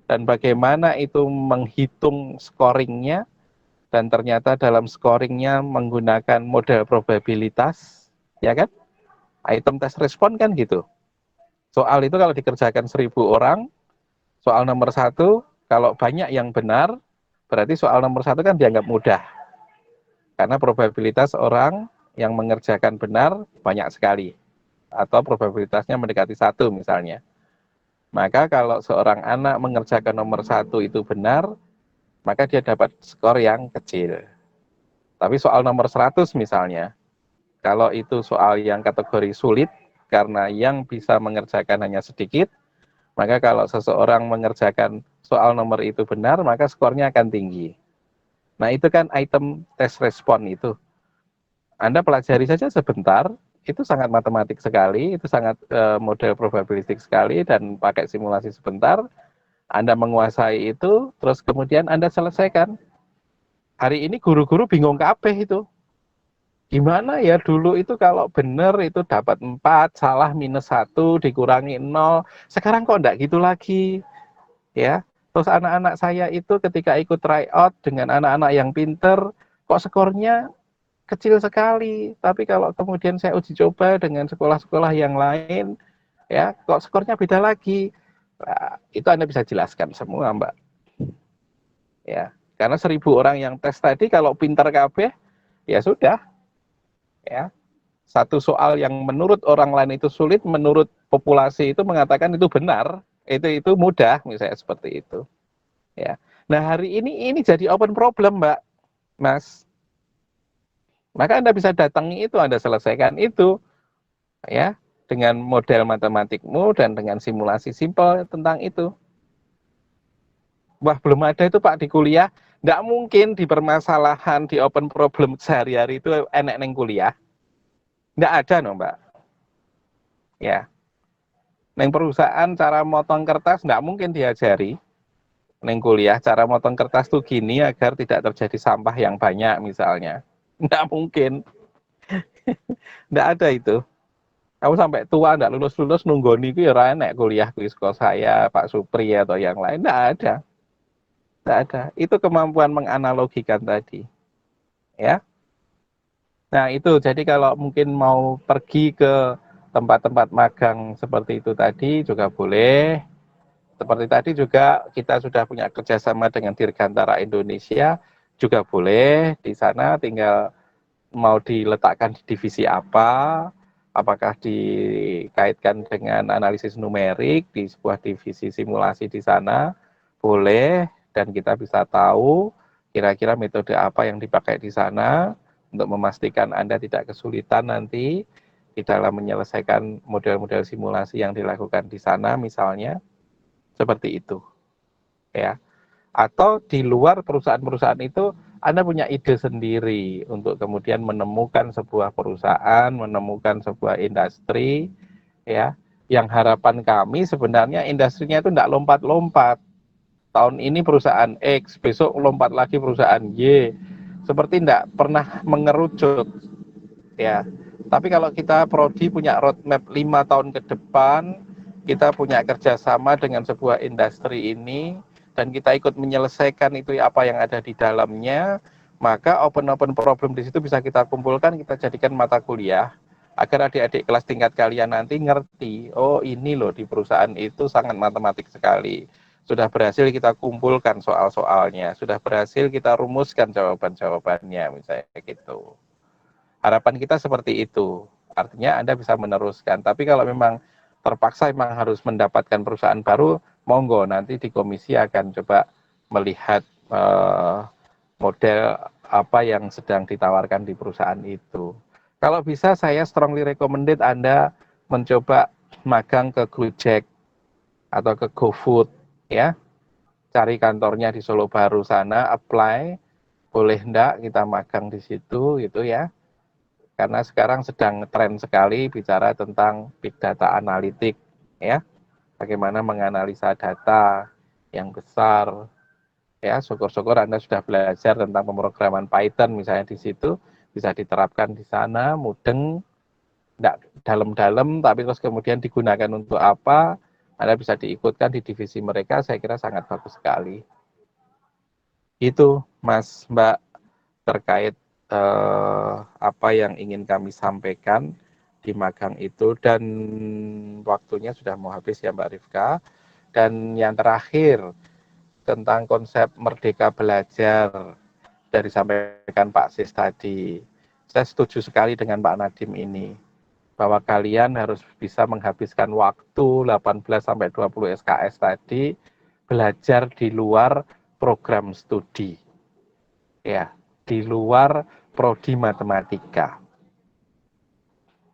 dan bagaimana itu menghitung scoringnya, dan ternyata dalam scoringnya menggunakan model probabilitas, ya kan? Item test respon kan gitu. Soal itu kalau dikerjakan 1000 orang, soal nomor 1, kalau banyak yang benar, berarti soal nomor 1 kan dianggap mudah. Karena probabilitas orang yang mengerjakan benar banyak sekali. Atau probabilitasnya mendekati 1 misalnya. Maka kalau seorang anak mengerjakan nomor 1 itu benar, maka dia dapat skor yang kecil. Tapi soal nomor 100 misalnya, kalau itu soal yang kategori sulit, karena yang bisa mengerjakan hanya sedikit, maka kalau seseorang mengerjakan soal nomor itu benar, maka skornya akan tinggi. Nah, itu kan item test respon itu. Anda pelajari saja sebentar, itu sangat matematik sekali, itu sangat model probabilistik sekali, dan pakai simulasi sebentar, Anda menguasai itu, terus kemudian Anda selesaikan. Hari ini guru-guru bingung kabeh itu. Gimana ya dulu itu kalau benar itu dapat 4, salah -1, dikurangi 0, sekarang kok enggak gitu lagi. Ya, terus anak-anak saya itu ketika ikut tryout dengan anak-anak yang pinter, kok skornya kecil sekali. Tapi kalau kemudian saya uji coba dengan sekolah-sekolah yang lain, ya kok skornya beda lagi. Nah, itu Anda bisa jelaskan semua, Mbak. Ya, karena 1.000 orang yang tes tadi kalau pintar kabeh, ya sudah. Ya. Satu soal yang menurut orang lain itu sulit, menurut populasi itu mengatakan itu benar, itu mudah, misalnya seperti itu. Ya. Nah, hari ini jadi open problem, Mbak, Mas. Maka Anda bisa datangi itu, Anda selesaikan itu, ya, dengan model matematikmu dan dengan simulasi simpel tentang itu. Wah, belum ada itu Pak di kuliah. Nggak mungkin di permasalahan di open problem sehari-hari itu enek neng kuliah. Nggak ada no Mbak. Ya. Neng perusahaan cara motong kertas nggak mungkin diajari. Neng kuliah cara motong kertas tuh gini agar tidak terjadi sampah yang banyak misalnya. Nggak mungkin. Nggak ada itu. Kamu sampai tua nggak lulus-lulus nunggoni itu ya enek kuliah kuis sekolah saya, Pak Supri atau yang lain. Nggak ada. Nggak ada. Itu kemampuan menganalogikan tadi. Ya. Nah itu, jadi kalau mungkin mau pergi ke tempat-tempat magang seperti itu tadi juga boleh. Seperti tadi juga kita sudah punya kerjasama dengan Dirgantara Indonesia, juga boleh. Di sana tinggal mau diletakkan di divisi apa, apakah dikaitkan dengan analisis numerik di sebuah divisi simulasi di sana, boleh. Dan kita bisa tahu kira-kira metode apa yang dipakai di sana, untuk memastikan Anda tidak kesulitan nanti di dalam menyelesaikan model-model simulasi yang dilakukan di sana misalnya, seperti itu. Ya. Atau di luar perusahaan-perusahaan itu Anda punya ide sendiri untuk kemudian menemukan sebuah perusahaan, menemukan sebuah industri, ya, yang harapan kami sebenarnya industrinya itu tidak lompat-lompat. Tahun ini perusahaan X, besok lompat lagi perusahaan Y, seperti tidak pernah mengerucut, ya. Tapi kalau kita prodi punya roadmap 5 tahun ke depan, kita punya kerjasama dengan sebuah industri ini, dan kita ikut menyelesaikan itu apa yang ada di dalamnya, maka open problem di situ bisa kita kumpulkan, kita jadikan mata kuliah, agar adik-adik kelas tingkat kalian nanti ngerti, oh ini loh di perusahaan itu sangat matematik sekali. Sudah berhasil kita kumpulkan soal-soalnya, sudah berhasil kita rumuskan jawaban-jawabannya, misalnya gitu. Harapan kita seperti itu, artinya Anda bisa meneruskan. Tapi kalau memang terpaksa memang harus mendapatkan perusahaan baru, monggo nanti di komisi akan coba melihat model apa yang sedang ditawarkan di perusahaan itu. Kalau bisa saya strongly recommended Anda mencoba magang ke Gojek atau ke GoFood, ya. Cari kantornya di Solo Baru sana, apply, boleh enggak kita magang di situ gitu ya. Karena sekarang sedang tren sekali bicara tentang big data analitik, ya. Bagaimana menganalisa data yang besar, ya. Syukur-syukur Anda sudah belajar tentang pemrograman Python misalnya di situ, bisa diterapkan di sana, mudeng, enggak dalam-dalam, tapi terus kemudian digunakan untuk apa, Anda bisa diikutkan di divisi mereka, saya kira sangat bagus sekali. Itu Mas Mbak terkait apa yang ingin kami sampaikan di magang itu, dan waktunya sudah mau habis ya Mbak Rifka. Dan yang terakhir tentang konsep merdeka belajar dari disampaikan Pak Sis tadi, saya setuju sekali dengan Pak Nadiem ini, bahwa kalian harus bisa menghabiskan waktu 18-20 SKS tadi belajar di luar program studi, ya, di luar prodi matematika,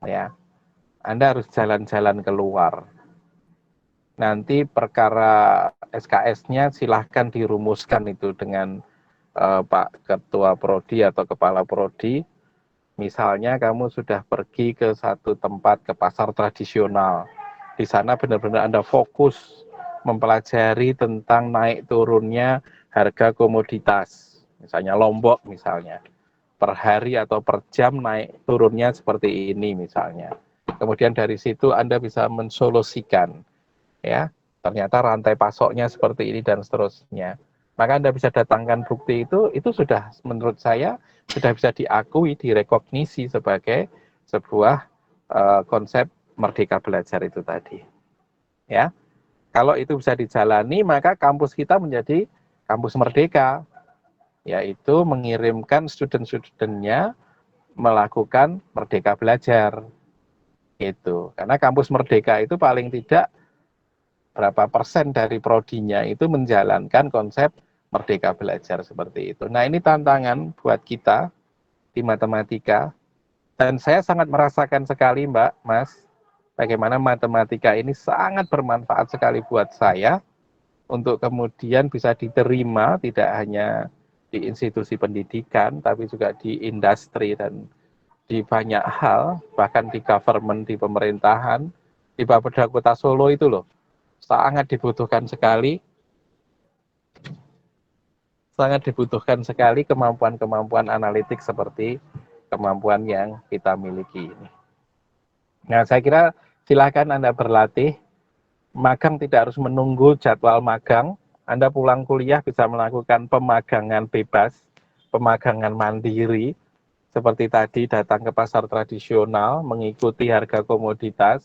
ya. Anda harus jalan-jalan keluar. Nanti perkara SKS-nya silahkan dirumuskan itu dengan Pak Ketua Prodi atau Kepala Prodi. Misalnya kamu sudah pergi ke satu tempat, ke pasar tradisional. Di sana benar-benar Anda fokus mempelajari tentang naik turunnya harga komoditas. Misalnya Lombok misalnya. Per hari atau per jam naik turunnya seperti ini misalnya. Kemudian dari situ Anda bisa mensolusikan, ya, ternyata rantai pasoknya seperti ini dan seterusnya. Maka Anda bisa datangkan bukti itu sudah menurut saya sudah bisa diakui, direkognisi sebagai sebuah konsep merdeka belajar itu tadi. Ya, kalau itu bisa dijalani, maka kampus kita menjadi kampus merdeka, yaitu mengirimkan student-studentnya melakukan merdeka belajar. Gitu. Karena kampus merdeka itu paling tidak berapa persen dari prodinya itu menjalankan konsep merdeka belajar seperti itu. Nah, ini tantangan buat kita di matematika, dan saya sangat merasakan sekali, Mbak, Mas, bagaimana matematika ini sangat bermanfaat sekali buat saya untuk kemudian bisa diterima tidak hanya di institusi pendidikan, tapi juga di industri dan di banyak hal, bahkan di government, di pemerintahan, di Bapeda Kota Solo itu loh, sangat dibutuhkan sekali kemampuan-kemampuan analitik seperti kemampuan yang kita miliki ini. Nah, saya kira silakan Anda berlatih. Magang tidak harus menunggu jadwal magang. Anda pulang kuliah bisa melakukan pemagangan bebas, pemagangan mandiri, seperti tadi datang ke pasar tradisional, mengikuti harga komoditas,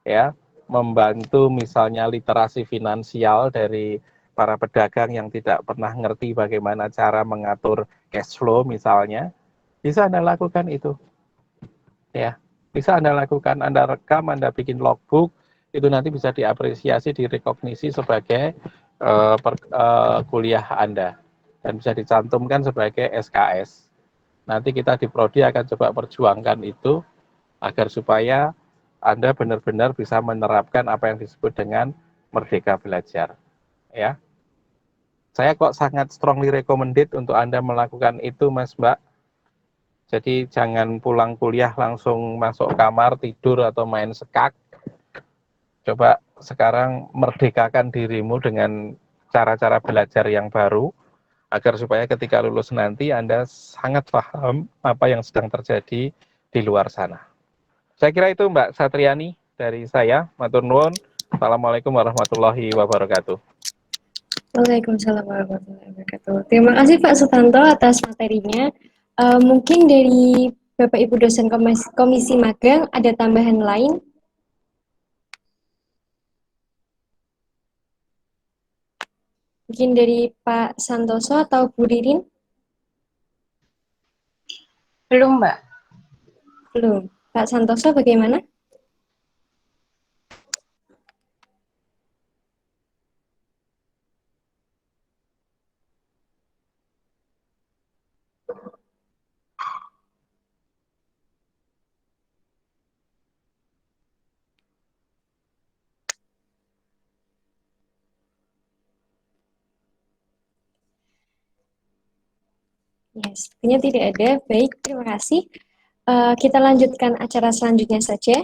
ya, membantu misalnya literasi finansial dari para pedagang yang tidak pernah ngerti bagaimana cara mengatur cash flow misalnya, bisa Anda lakukan itu. Ya, bisa Anda lakukan, Anda rekam, Anda bikin logbook, itu nanti bisa diapresiasi, direkognisi sebagai kuliah Anda dan bisa dicantumkan sebagai SKS. Nanti kita di Prodi akan coba perjuangkan itu agar supaya Anda benar-benar bisa menerapkan apa yang disebut dengan merdeka belajar. Ya, saya kok sangat strongly recommended untuk Anda melakukan itu, Mas, Mbak. Jadi jangan pulang kuliah langsung masuk kamar, tidur, atau main sekak. Coba sekarang merdekakan dirimu dengan cara-cara belajar yang baru, agar supaya ketika lulus nanti Anda sangat paham apa yang sedang terjadi di luar sana. Saya kira itu Mbak Satriani dari saya. Matur nuwun. Assalamualaikum warahmatullahi wabarakatuh. Waalaikumsalam warahmatullahi wabarakatuh. Terima kasih Pak Sutanto atas materinya. Mungkin dari Bapak Ibu dosen komisi magang ada tambahan lain? Mungkin dari Pak Santoso atau Bu Ririn? Belum, Mbak. Belum. Pak Santoso bagaimana? Yes, sepertinya tidak ada. Baik, terima kasih. Kita lanjutkan acara selanjutnya saja.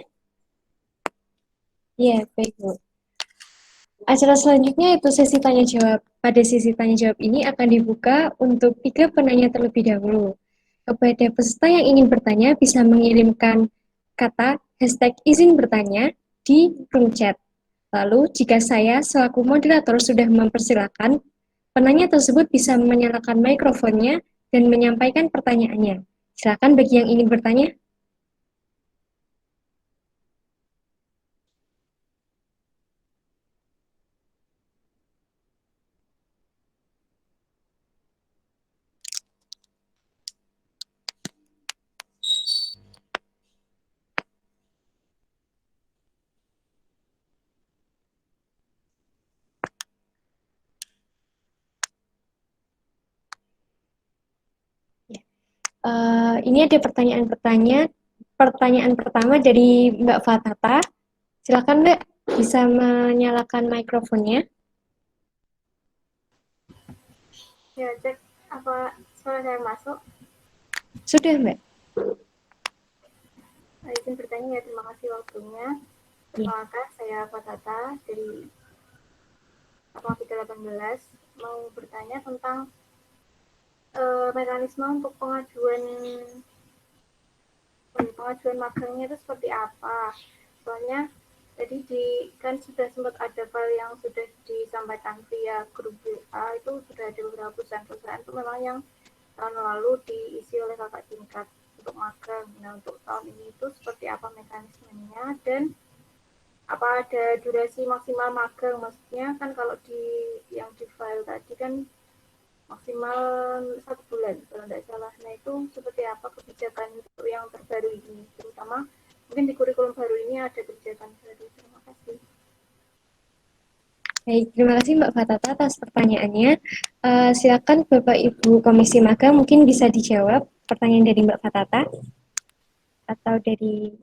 Ya, baik Bu. Acara selanjutnya itu sesi tanya jawab. Pada sesi tanya jawab ini akan dibuka untuk 3 penanya terlebih dahulu. Kepada peserta yang ingin bertanya bisa mengirimkan kata #izin bertanya di room chat. Lalu jika saya selaku moderator sudah mempersilakan, penanya tersebut bisa menyalakan mikrofonnya dan menyampaikan pertanyaannya. Silakan bagi yang ingin bertanya. Ini ada pertanyaan pertama dari Mbak Fatata. Silakan Mbak, bisa menyalakan mikrofonnya. Ya, cek apa suara saya masuk? Sudah Mbak. Izin bertanya ya, terima kasih waktunya. Perkenalkan, saya Fatata dari Akmafika 18 mau bertanya tentang mekanisme untuk pengajuan magangnya itu seperti apa. Soalnya tadi kan sudah sempat ada file yang sudah disampaikan via grup WA, itu sudah ada beberapa perusahaan itu memang yang tahun lalu diisi oleh kakak tingkat untuk magang. Nah, untuk tahun ini itu seperti apa mekanismenya dan apa ada durasi maksimal magang? Maksudnya kan kalau yang di file tadi kan maksimal 1 bulan kalau tidak salah. Nah, itu seperti apa kebijakan untuk yang terbaru ini, terutama mungkin di kurikulum baru ini ada kebijakan baru. Terima kasih. Baik, terima kasih Mbak Fatata atas pertanyaannya. Silakan Bapak Ibu Komisi Magang mungkin bisa dijawab pertanyaan dari Mbak Fatata atau dari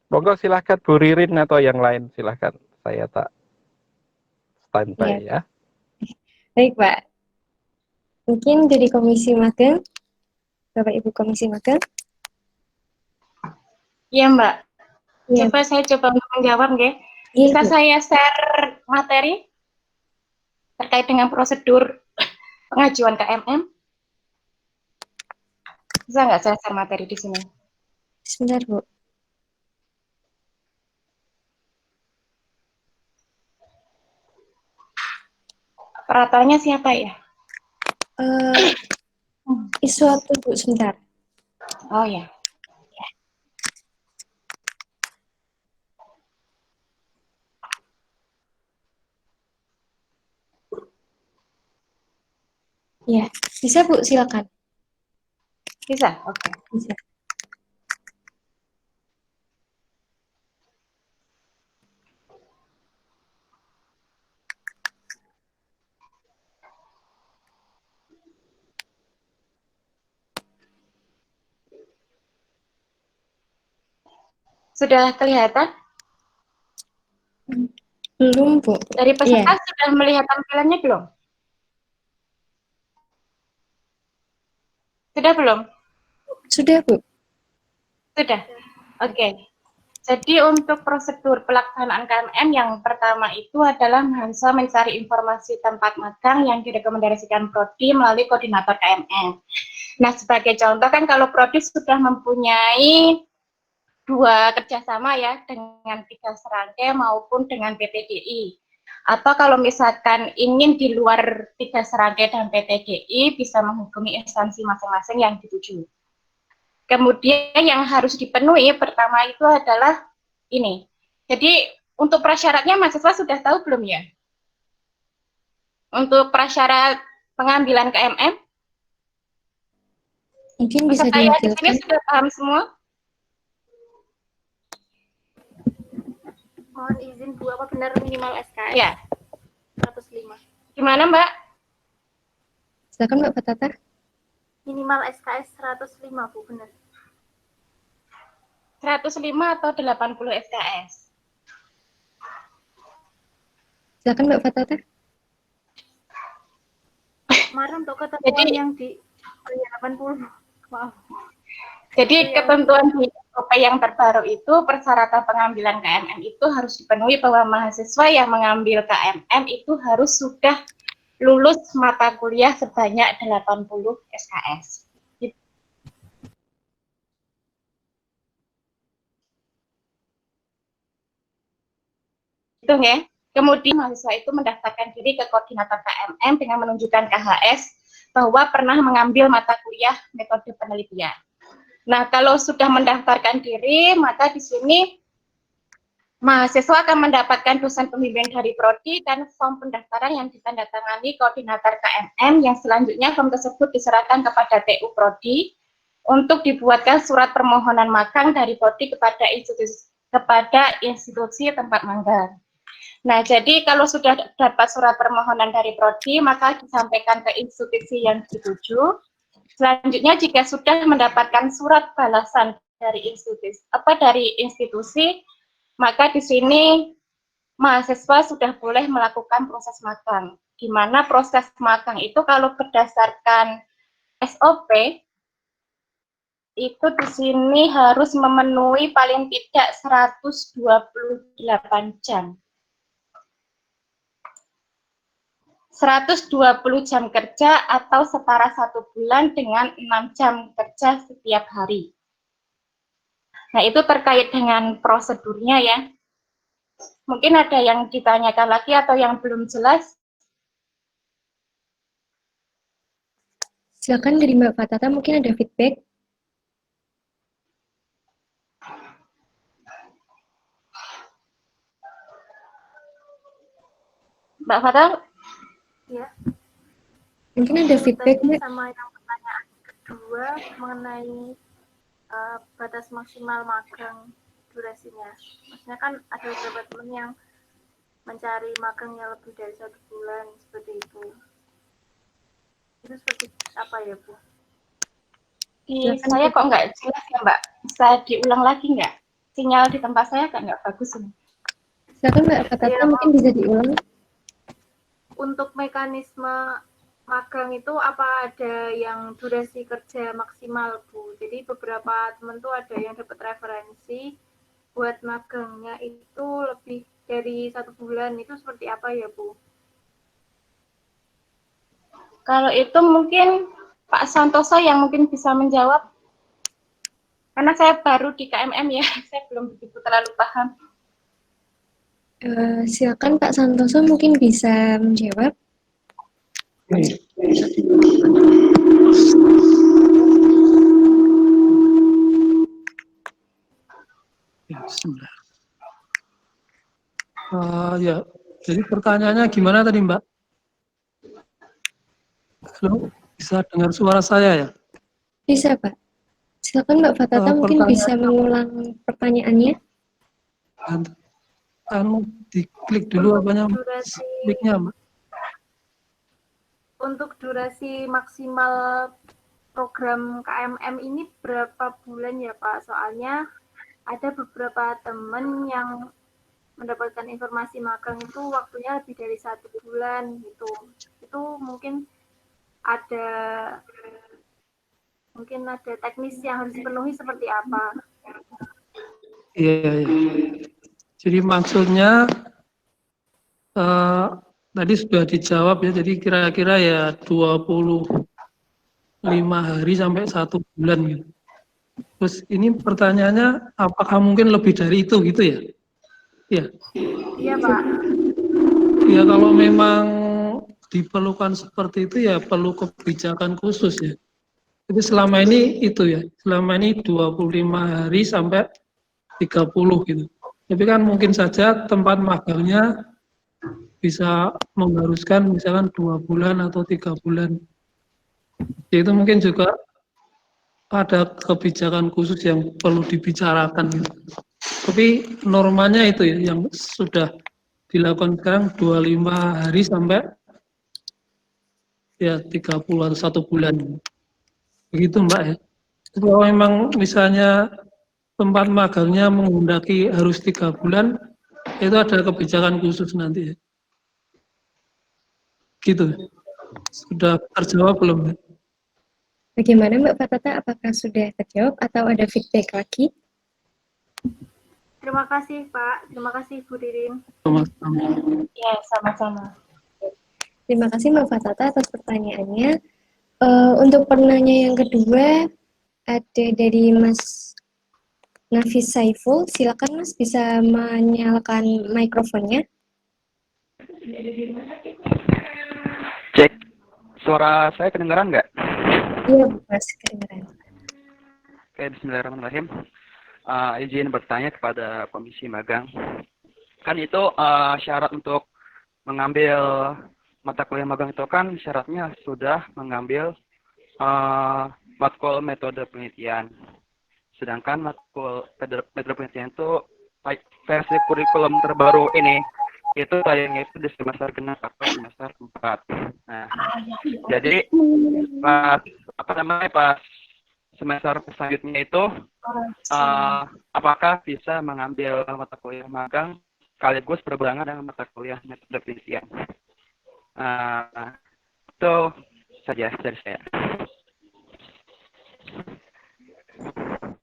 Monggo silahkan Bu Ririn atau yang lain silahkan. Saya tak standby ya. Baik Pak, mungkin dari Komisi Magang, Bapak Ibu Komisi Magang. Iya Mbak, Iya, saya coba untuk menjawab nggih. iya, Bisa Bu. saya share materi terkait dengan prosedur pengajuan KMM? Bisa nggak saya share materi di sini? Sebentar Bu. Operatornya siapa ya? Iswatu Bu, sebentar. Oh ya. Ya, bisa Bu, silakan. Bisa? Oke. Bisa. Sudah kelihatan? Belum Bu. Dari peserta Iya, sudah melihat tampilannya belum? Sudah belum? sudah Bu. Sudah. Oke. Jadi untuk prosedur pelaksanaan KMM yang pertama itu adalah mahasiswa mencari informasi tempat magang yang direkomendasikan Prodi melalui koordinator KMM. Nah, sebagai contoh kan kalau Prodi sudah mempunyai 2 kerjasama ya dengan 3 serangkai maupun dengan PTDI. Atau kalau misalkan ingin di luar 3 serangkai dan PTDI bisa menghubungi instansi masing-masing yang dituju. Kemudian yang harus dipenuhi pertama itu adalah ini. Jadi untuk prasyaratnya mahasiswa sudah tahu belum ya? Untuk prasyarat pengambilan KMM? Mungkin bisa Peserta yang di sini diwakilkan. sudah paham semua? Mohon izin Bu, apa benar minimal SKS? Ya. 105. Gimana Mbak? Silakan Mbak Fatata. Minimal SKS 105 Bu, benar. 105 atau 80 SKS? Silakan Mbak Fatata. Kemarin untuk ketentuan yang di 80. Maaf. Jadi ketentuan di SOP yang terbaru itu persyaratan pengambilan KMM itu harus dipenuhi bahwa mahasiswa yang mengambil KMM itu harus sudah lulus mata kuliah sebanyak 80 SKS. Itu ya. Kemudian mahasiswa itu mendaftarkan diri ke koordinator KMM dengan menunjukkan KHS bahwa pernah mengambil mata kuliah metode penelitian. Nah, kalau sudah mendaftarkan diri, maka di sini mahasiswa akan mendapatkan dosen pembimbing dari Prodi dan form pendaftaran yang ditandatangani koordinator KMM yang selanjutnya form tersebut diserahkan kepada TU Prodi untuk dibuatkan surat permohonan magang dari Prodi kepada institusi tempat magang. Nah, jadi kalau sudah dapat surat permohonan dari Prodi, maka disampaikan ke institusi yang dituju. Selanjutnya, jika sudah mendapatkan surat balasan dari institusi, maka di sini mahasiswa sudah boleh melakukan proses magang. Di mana proses magang itu kalau berdasarkan SOP, itu di sini harus memenuhi paling tidak 128 jam. 120 jam kerja atau setara 1 bulan dengan 6 jam kerja setiap hari. Nah, itu terkait dengan prosedurnya ya. Mungkin ada yang ditanyakan lagi atau yang belum jelas? Silakan dari Mbak Fatata, mungkin ada feedback. Mbak Fatah? Ya, Mungkin ada feedback, tadi Mbak. sama yang pertanyaan kedua mengenai batas maksimal magang durasinya. Maksudnya kan ada beberapa teman yang mencari magangnya lebih dari 1 bulan seperti itu. Itu seperti apa ya, Bu? Silakan, Saya Bu. kok nggak jelas ya, Mbak. Bisa diulang lagi nggak? Sinyal di tempat saya kan nggak bagus ini. Silakan Mbak Fatata, Ya, mungkin bisa diulang. untuk mekanisme magang itu apa ada yang durasi kerja maksimal, Bu? Jadi beberapa teman tuh ada yang dapat referensi buat magangnya itu lebih dari 1 bulan, itu seperti apa ya, Bu? Kalau itu mungkin Pak Santoso yang mungkin bisa menjawab. Karena saya baru di KMM ya, saya belum begitu terlalu paham. Silakan Pak Santoso mungkin bisa menjawab. Ya, sebentar. Ya, jadi pertanyaannya gimana tadi, Mbak? Halo, bisa dengar suara saya ya? Bisa, Pak. Silakan Mbak Fatata mungkin bisa Pertanyaan mengulang pertanyaannya. diklik dulu Untuk apanya, durasi mic-nya, Mbak. untuk durasi maksimal program KMM ini berapa bulan ya, Pak? Soalnya ada beberapa teman yang mendapatkan informasi magang itu waktunya lebih dari 1 bulan gitu. Itu ada mungkin ada teknis yang harus dipenuhi seperti apa? Iya, iya. Jadi maksudnya tadi sudah dijawab ya, jadi kira-kira ya 25 hari sampai 1 bulan gitu. Terus ini pertanyaannya, apakah mungkin lebih dari itu gitu ya? Ya. Iya, Pak. Ya kalau memang diperlukan seperti itu ya perlu kebijakan khusus ya. Jadi selama ini itu ya, selama ini 25 hari sampai 30 gitu. Tapi kan mungkin saja tempat magangnya bisa mengharuskan misalkan 2 bulan atau 3 bulan. Ya, itu mungkin juga ada kebijakan khusus yang perlu dibicarakan gitu. Tapi normanya itu ya yang sudah dilakukan sekarang 25 hari sampai ya 30 atau 1 bulan. Begitu Mbak ya. Kalau memang misalnya tempat magangnya menghendaki harus 3 bulan, itu ada kebijakan khusus nanti ya. Gitu. Sudah terjawab belum? Bagaimana Mbak Fatata? Apakah sudah terjawab atau ada feedback lagi? Terima kasih, Pak. Terima kasih, Bu Ririn. Sama-sama. Ya, sama-sama. Terima kasih Mbak Fatata atas pertanyaannya. Untuk penanya yang kedua, ada dari Mas Nafis Saiful. Silakan Mas, bisa menyalakan mikrofonnya. Cek, suara saya kedengaran nggak? Iya, Mas, kedengaran. Oke, bismillahirrahmanirrahim. Izin bertanya kepada Komisi Magang. Kan itu syarat untuk mengambil mata kuliah magang itu kan syaratnya sudah mengambil matkul metode penelitian. Sedangkan matkul metode penelitian itu versi kurikulum terbaru ini itu tayangnya itu di semester genap atau semester 4. Nah, jadi pas pas semester selanjutnya itu apakah bisa mengambil mata kuliah magang sekaligus berbarengan dengan mata kuliah metode penelitian? Itu saja dari saya.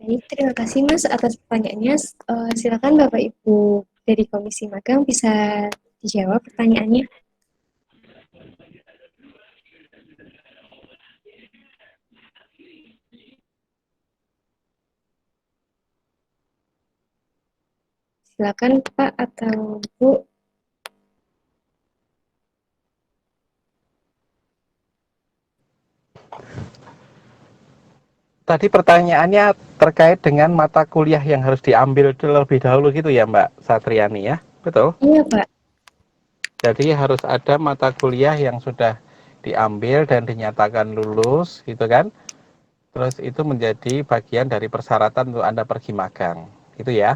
Baik, terima kasih Mas atas pertanyaannya. Silakan Bapak Ibu dari Komisi Magang bisa dijawab pertanyaannya. Silakan Pak atau Bu. Tadi pertanyaannya terkait dengan mata kuliah yang harus diambil terlebih dahulu gitu ya Mbak Satriani ya, betul? Iya Pak. Jadi harus ada mata kuliah yang sudah diambil dan dinyatakan lulus gitu kan. Terus itu menjadi bagian dari persyaratan untuk Anda pergi magang, gitu ya.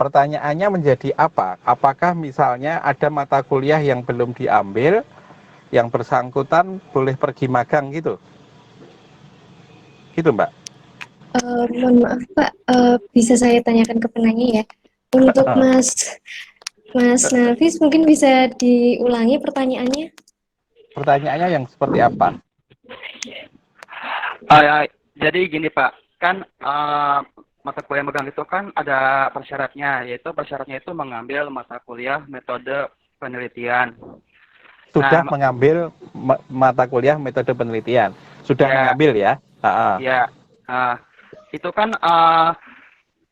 Pertanyaannya menjadi apa? Apakah misalnya ada mata kuliah yang belum diambil, yang bersangkutan boleh pergi magang gitu? Gitu Mbak? Mohon maaf Pak, bisa saya tanyakan ke penanya ya. Untuk Mas Nafis mungkin bisa diulangi pertanyaannya? Pertanyaannya yang seperti apa? Jadi gini Pak, kan mata kuliah magang itu kan ada persyaratnya itu mengambil mata kuliah metode penelitian. Sudah mengambil mata kuliah metode penelitian. Sudah mengambil ya? Iya. Itu kan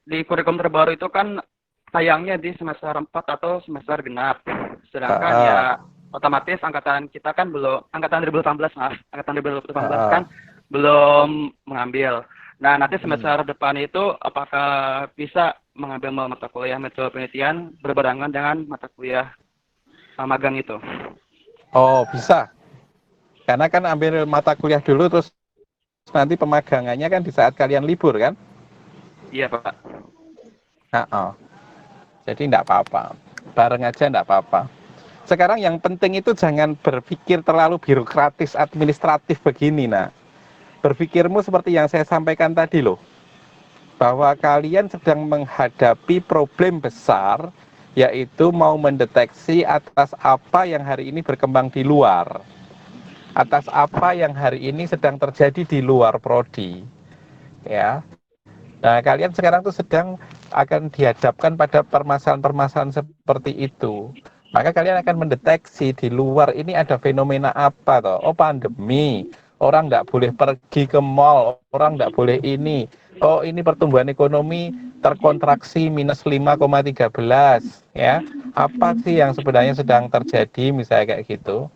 di kurikulum terbaru itu kan sayangnya di semester 4 atau semester genap. Sedangkan ya otomatis angkatan kita kan belum, angkatan 2018 kan belum mengambil. Nah, nanti semester depan itu apakah bisa mengambil mata kuliah metode penelitian berbarengan dengan mata kuliah magang itu? Oh, bisa. Karena kan ambil mata kuliah dulu terus nanti pemagangannya kan di saat kalian libur kan? Iya, Pak. Jadi enggak apa-apa. Bareng aja enggak apa-apa. Sekarang yang penting itu jangan berpikir terlalu birokratis administratif begini, nah. Berpikirmu seperti yang saya sampaikan tadi loh. Bahwa kalian sedang menghadapi problem besar, yaitu mau mendeteksi atas apa yang hari ini berkembang di luar. Atas apa yang hari ini sedang terjadi di luar prodi. Ya. Nah, kalian sekarang tuh sedang akan dihadapkan pada permasalahan-permasalahan seperti itu. Maka kalian akan mendeteksi di luar ini ada fenomena apa toh? Oh, pandemi. Orang nggak boleh pergi ke mall, orang nggak boleh ini. Oh, ini pertumbuhan ekonomi terkontraksi minus 5,13 ya. Apa sih yang sebenarnya sedang terjadi misalnya kayak gitu.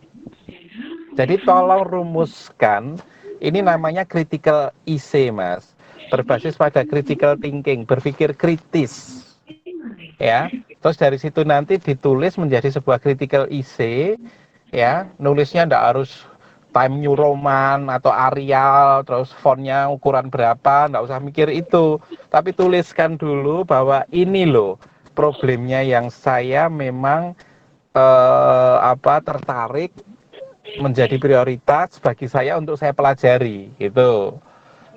Jadi tolong rumuskan, ini namanya critical IC, Mas. Berbasis pada critical thinking, berpikir kritis. Ya. Terus dari situ nanti ditulis menjadi sebuah critical IC, ya. Nulisnya enggak harus Time New Roman atau Arial, terus fontnya ukuran berapa, enggak usah mikir itu. Tapi tuliskan dulu bahwa ini loh problemnya yang saya memang tertarik menjadi prioritas bagi saya untuk saya pelajari gitu.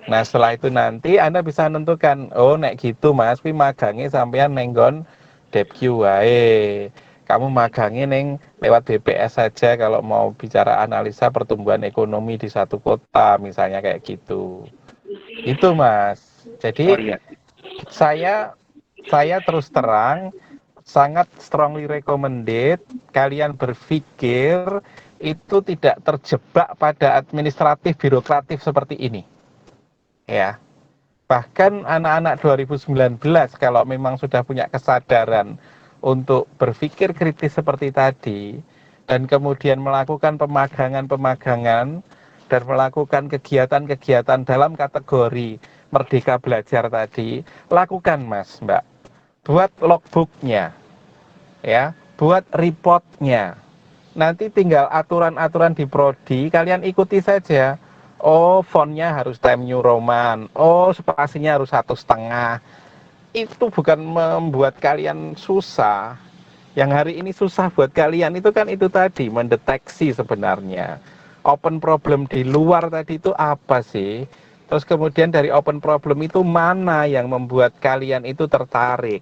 Nah, setelah itu nanti Anda bisa menentukan, oh nek gitu Mas, kuwi magange sampean nenggon DepQ wae. Kamu magange neng lewat BPS saja kalau mau bicara analisa pertumbuhan ekonomi di satu kota misalnya kayak gitu. Itu Mas. Jadi saya terus terang sangat strongly recommended kalian berpikir itu tidak terjebak pada administratif birokratif seperti ini. Ya. Bahkan anak-anak 2019 kalau memang sudah punya kesadaran untuk berpikir kritis seperti tadi dan kemudian melakukan pemagangan-pemagangan dan melakukan kegiatan-kegiatan dalam kategori merdeka belajar tadi, lakukan Mas, Mbak. Buat logbooknya, ya, buat reportnya. Nanti tinggal aturan-aturan di prodi, kalian ikuti saja. Oh, fontnya harus Time New Roman. Oh, spasinya harus 1,5. Itu bukan membuat kalian susah. Yang hari ini susah buat kalian itu kan itu tadi, mendeteksi sebenarnya. Open problem di luar tadi itu apa sih? Terus kemudian dari open problem itu mana yang membuat kalian itu tertarik?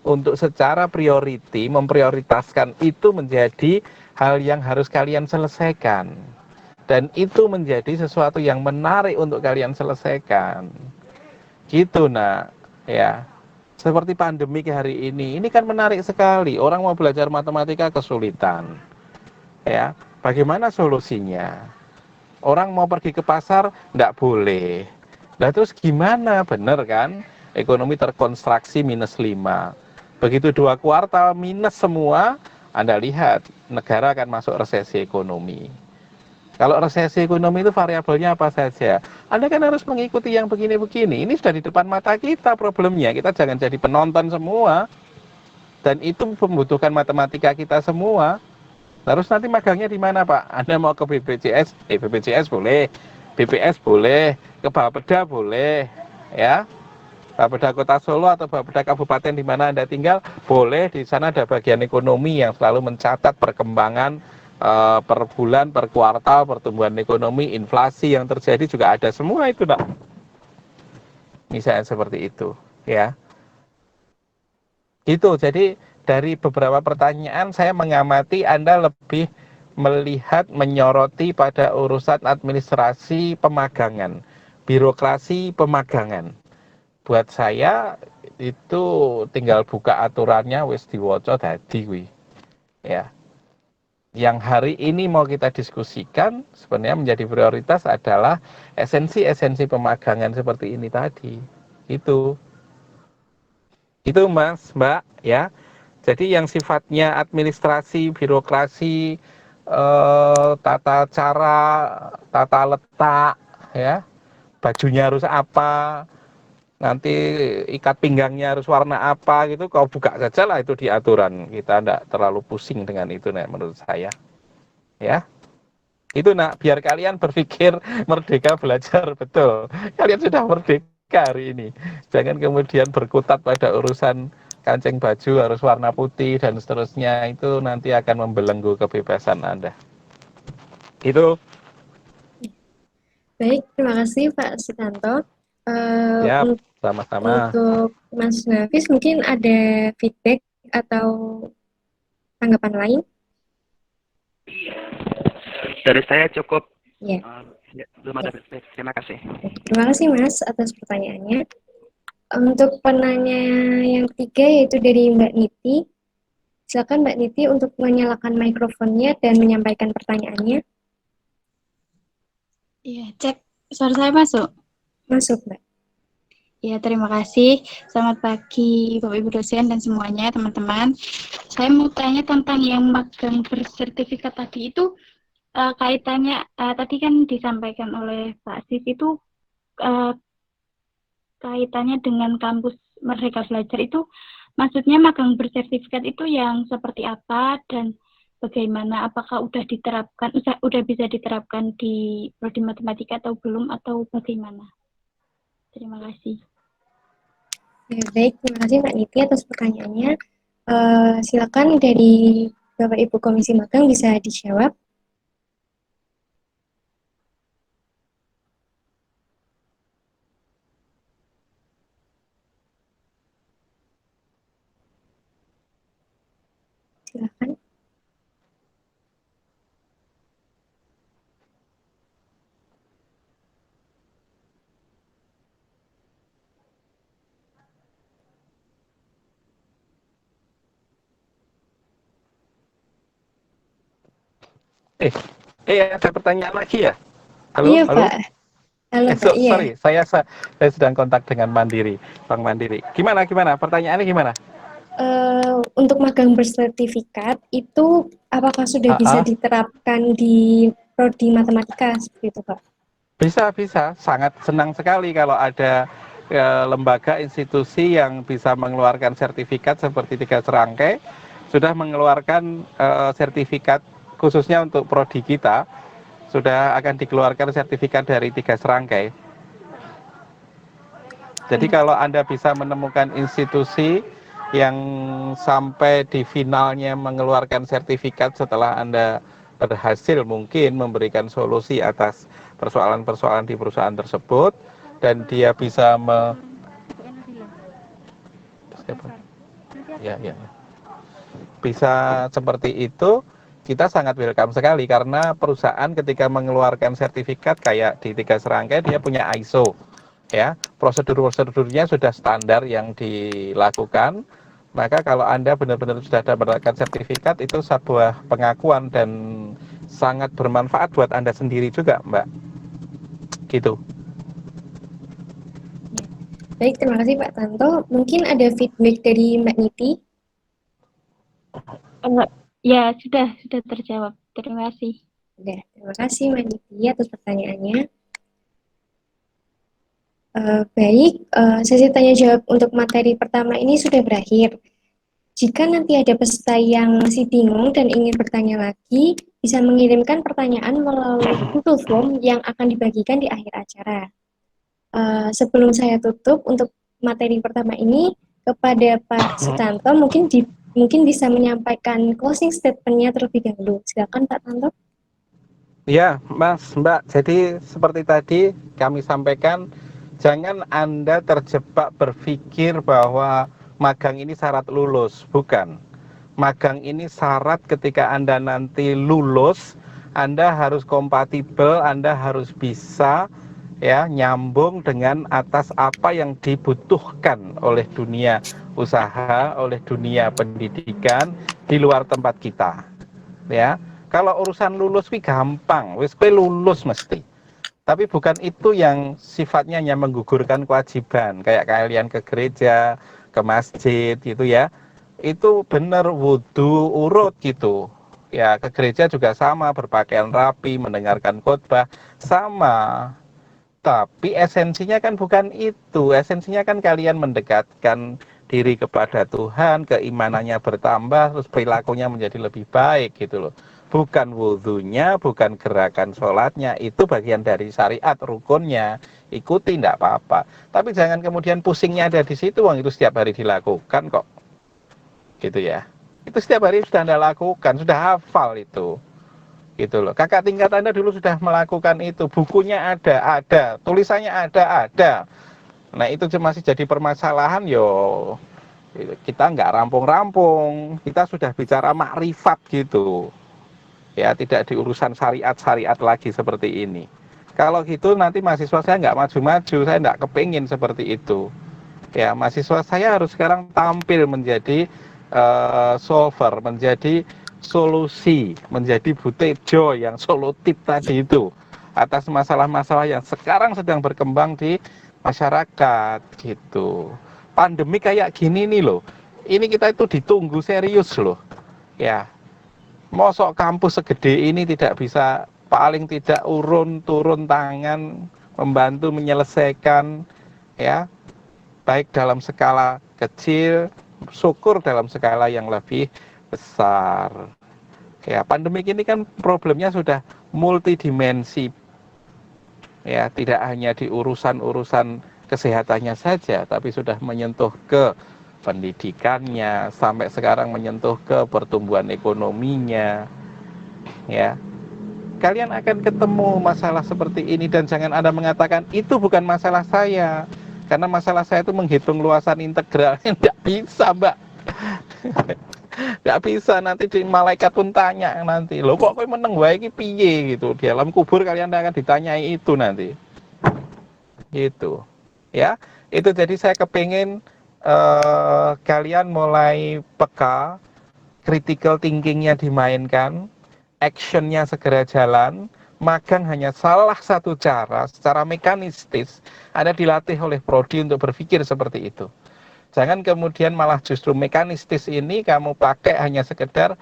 Untuk secara priority, memprioritaskan itu menjadi hal yang harus kalian selesaikan. Dan itu menjadi sesuatu yang menarik untuk kalian selesaikan. Gitu nak, ya. Seperti pandemi hari ini kan menarik sekali. Orang mau belajar matematika kesulitan. Ya, bagaimana solusinya? Orang mau pergi ke pasar, enggak boleh. Lah terus gimana? Bener kan? Ekonomi terkonstruksi -5. Begitu 2 kuartal minus semua, Anda lihat negara akan masuk resesi ekonomi. Kalau resesi ekonomi itu variabelnya apa saja? Anda kan harus mengikuti yang begini-begini. Ini sudah di depan mata kita problemnya. Kita jangan jadi penonton semua. Dan itu membutuhkan matematika kita semua. Terus nanti magangnya di mana, Pak? Anda mau ke BPJS? BPJS boleh. BPS boleh. Ke Bapeda boleh. Ya. Bapeda Kota Solo atau Bapeda Kabupaten di mana Anda tinggal, boleh. Di sana ada bagian ekonomi yang selalu mencatat perkembangan per bulan, per kuartal, pertumbuhan ekonomi, inflasi yang terjadi juga ada semua itu, Pak. Misalnya seperti itu, ya. Gitu. Jadi dari beberapa pertanyaan saya mengamati Anda lebih melihat menyoroti pada urusan administrasi pemagangan, birokrasi pemagangan. Buat saya itu tinggal buka aturannya wis diwaca dadi kuwi. Ya. Yang hari ini mau kita diskusikan sebenarnya menjadi prioritas adalah esensi-esensi pemagangan seperti ini tadi. Itu Mas, Mbak, ya. Jadi yang sifatnya administrasi, birokrasi, tata cara, tata letak, ya, bajunya harus apa, nanti ikat pinggangnya harus warna apa gitu, kau buka saja lah itu di aturan. Kita tidak terlalu pusing dengan itu, nah, menurut saya. Ya, itu nak biar kalian berpikir merdeka belajar betul. Kalian sudah merdeka hari ini. Jangan kemudian berkutat pada urusan kancing baju harus warna putih dan seterusnya, itu nanti akan membelenggu kebebasan Anda. Itu. Baik, terima kasih Pak Sutanto. Ya, sama-sama. Untuk Mas Nafis mungkin ada feedback atau tanggapan lain? Dari saya cukup. Ya. Belum ada feedback. Terima kasih. Terima kasih Mas atas pertanyaannya. Untuk penanya yang ketiga yaitu dari Mbak Niti. Silakan Mbak Niti untuk menyalakan mikrofonnya dan menyampaikan pertanyaannya. Iya, cek suara saya masuk? Masuk, Mbak. Ya, terima kasih. Selamat pagi Bapak Ibu dosen dan semuanya, teman-teman. Saya mau tanya tentang yang magang bersertifikat tadi itu, kaitannya, tadi kan disampaikan oleh Pak Sis itu, kaitannya dengan kampus Merdeka Belajar itu, maksudnya magang bersertifikat itu yang seperti apa dan bagaimana, apakah udah bisa diterapkan di prodi matematika atau belum, atau bagaimana? Terima kasih. Baik, terima kasih Mbak Niti atas pertanyaannya. Silakan dari Bapak Ibu Komisi Magang bisa dijawab. Silakan. Ada pertanyaan lagi ya? Halo, iya, halo? Pak. Halo, Pak. Iya. Sorry, saya sedang kontak dengan Mandiri, Bank Mandiri. Gimana? Pertanyaannya gimana? Untuk magang bersertifikat itu apakah sudah bisa diterapkan di prodi matematika seperti itu, Pak? Bisa. Sangat senang sekali kalau ada lembaga institusi yang bisa mengeluarkan sertifikat seperti 3 serangkai, sudah mengeluarkan sertifikat khususnya untuk prodi kita, sudah akan dikeluarkan sertifikat dari 3 serangkai. Jadi kalau Anda bisa menemukan institusi yang sampai di finalnya mengeluarkan sertifikat setelah Anda berhasil mungkin memberikan solusi atas persoalan-persoalan di perusahaan tersebut, dan dia bisa bisa seperti itu, kita sangat welcome sekali, karena perusahaan ketika mengeluarkan sertifikat kayak di 3 serangkai dia punya ISO, ya, prosedur-prosedurnya sudah standar yang dilakukan. Maka kalau Anda benar-benar sudah mendapatkan sertifikat, itu sebuah pengakuan dan sangat bermanfaat buat Anda sendiri juga, Mbak. Gitu. Baik, terima kasih Pak Tanto. Mungkin ada feedback dari Mbak Niti. Enggak. Ya, sudah terjawab. Terima kasih. Udah, terima kasih Mbak Niti atas pertanyaannya. Baik, sesi tanya jawab untuk materi pertama ini sudah berakhir. Jika nanti ada peserta yang masih bingung dan ingin bertanya lagi, bisa mengirimkan pertanyaan melalui Google Form yang akan dibagikan di akhir acara. Sebelum saya tutup untuk materi pertama ini, kepada Pak Sutanto mungkin bisa menyampaikan closing statement-nya terlebih dahulu. Silakan Pak Tanto. Ya, Mbak. Jadi seperti tadi kami sampaikan, jangan Anda terjebak berpikir bahwa magang ini syarat lulus. Bukan. Magang ini syarat ketika Anda nanti lulus, Anda harus kompatibel, Anda harus bisa ya nyambung dengan atas apa yang dibutuhkan oleh dunia usaha, oleh dunia pendidikan di luar tempat kita. Ya. Kalau urusan lulus wih gampang, wis kowe lulus mesti. Tapi bukan itu yang sifatnya hanya menggugurkan kewajiban, kayak kalian ke gereja, ke masjid gitu ya. Itu benar wudhu urut gitu. Ya, ke gereja juga sama, berpakaian rapi, mendengarkan khotbah sama. Tapi esensinya kan bukan itu. Esensinya kan kalian mendekatkan diri kepada Tuhan, keimanannya bertambah, terus perilakunya menjadi lebih baik gitu loh. Bukan wudhunya, bukan gerakan sholatnya, itu bagian dari syariat rukunnya. Ikuti tidak apa-apa. Tapi jangan kemudian pusingnya ada di situ, wong itu setiap hari dilakukan kok. Gitu ya. Itu setiap hari sudah Anda lakukan, sudah hafal itu. Gitu loh. Kakak tingkat Anda dulu sudah melakukan itu, bukunya ada, tulisannya ada. Nah itu masih jadi permasalahan kita nggak rampung-rampung, kita sudah bicara makrifat gitu. Ya tidak di urusan syariat-syariat lagi seperti ini. Kalau gitu nanti mahasiswa saya nggak maju-maju, saya nggak kepingin seperti itu. Ya mahasiswa saya harus sekarang tampil menjadi solver, menjadi solusi, menjadi butejo yang solutif tadi itu atas masalah-masalah yang sekarang sedang berkembang di masyarakat gitu. Pandemi kayak gini nih loh, ini kita itu ditunggu serius loh ya. Mosok kampus segede ini tidak bisa paling tidak turun tangan membantu menyelesaikan ya, baik dalam skala kecil, syukur dalam skala yang lebih besar. Ya, pandemik ini kan problemnya sudah multidimensi. Ya, tidak hanya di urusan-urusan kesehatannya saja, tapi sudah menyentuh ke pendidikannya, sampai sekarang menyentuh ke pertumbuhan ekonominya. Ya. Kalian akan ketemu masalah seperti ini dan jangan Anda mengatakan itu bukan masalah saya. Karena masalah saya itu menghitung luasan integral. Tidak bisa, Mbak. Tidak bisa, nanti di malaikat pun tanya nanti. Loh kok kowe meneng wae iki piye gitu. Di alam kubur kalian akan ditanyai itu nanti. Gitu. Ya. Itu jadi saya kepingin kalian mulai peka, critical thinkingnya dimainkan, actionnya segera jalan. Magang hanya salah satu cara, secara mekanistis Anda dilatih oleh prodi untuk berpikir seperti itu. Jangan kemudian malah justru mekanistis ini kamu pakai hanya sekedar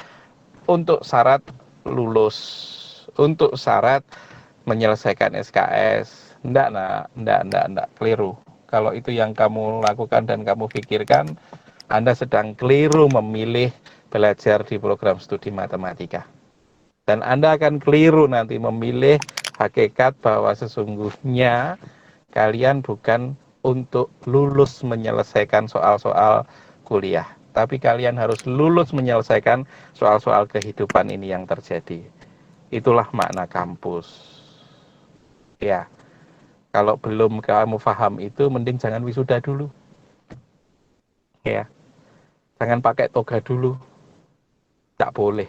untuk syarat lulus, untuk syarat menyelesaikan SKS. Enggak, keliru. Kalau itu yang kamu lakukan dan kamu pikirkan, Anda sedang keliru memilih belajar di program studi matematika. Dan Anda akan keliru nanti memilih hakikat bahwa sesungguhnya kalian bukan untuk lulus menyelesaikan soal-soal kuliah. Tapi kalian harus lulus menyelesaikan soal-soal kehidupan ini yang terjadi. Itulah makna kampus. Ya. Kalau belum kamu paham itu, mending jangan wisuda dulu. Ya. Jangan pakai toga dulu. Tak boleh.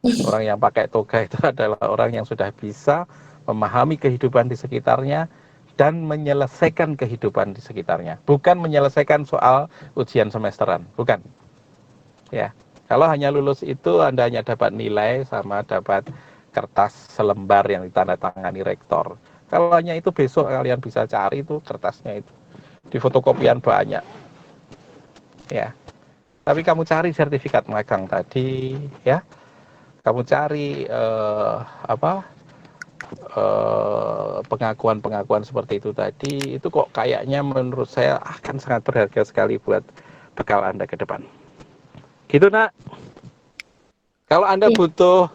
Orang yang pakai toga itu adalah orang yang sudah bisa memahami kehidupan di sekitarnya dan menyelesaikan kehidupan di sekitarnya. Bukan menyelesaikan soal ujian semesteran. Bukan. Ya. Kalau hanya lulus itu, Anda hanya dapat nilai sama dapat kertas selembar yang ditandatangani rektor. Kalau hanya itu besok kalian bisa cari itu kertasnya itu. di fotokopian banyak. Ya. Tapi kamu cari sertifikat magang tadi, ya. Kamu cari pengakuan-pengakuan seperti itu tadi, itu kok kayaknya menurut saya akan sangat berharga sekali buat bekal Anda ke depan. Gitu, Nak. Kalau Anda butuh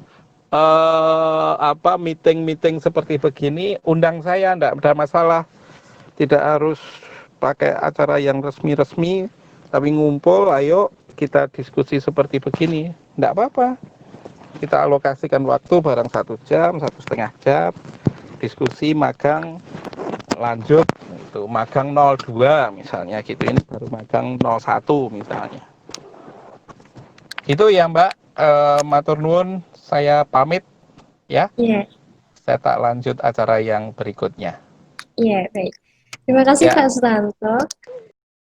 meeting-meeting seperti begini, undang saya, enggak ada masalah. Tidak harus pakai acara yang resmi-resmi, tapi ngumpul, ayo kita diskusi seperti begini. Enggak apa-apa. Kita alokasikan waktu bareng 1 jam, 1,5 jam, diskusi magang, lanjut itu magang 02 misalnya gitu, ini baru magang 01 misalnya. Itu ya Mbak, matur nuwun, saya pamit ya. Iya. Saya tak lanjut acara yang berikutnya. Iya, baik. Terima kasih Ya. Kak Sutanto.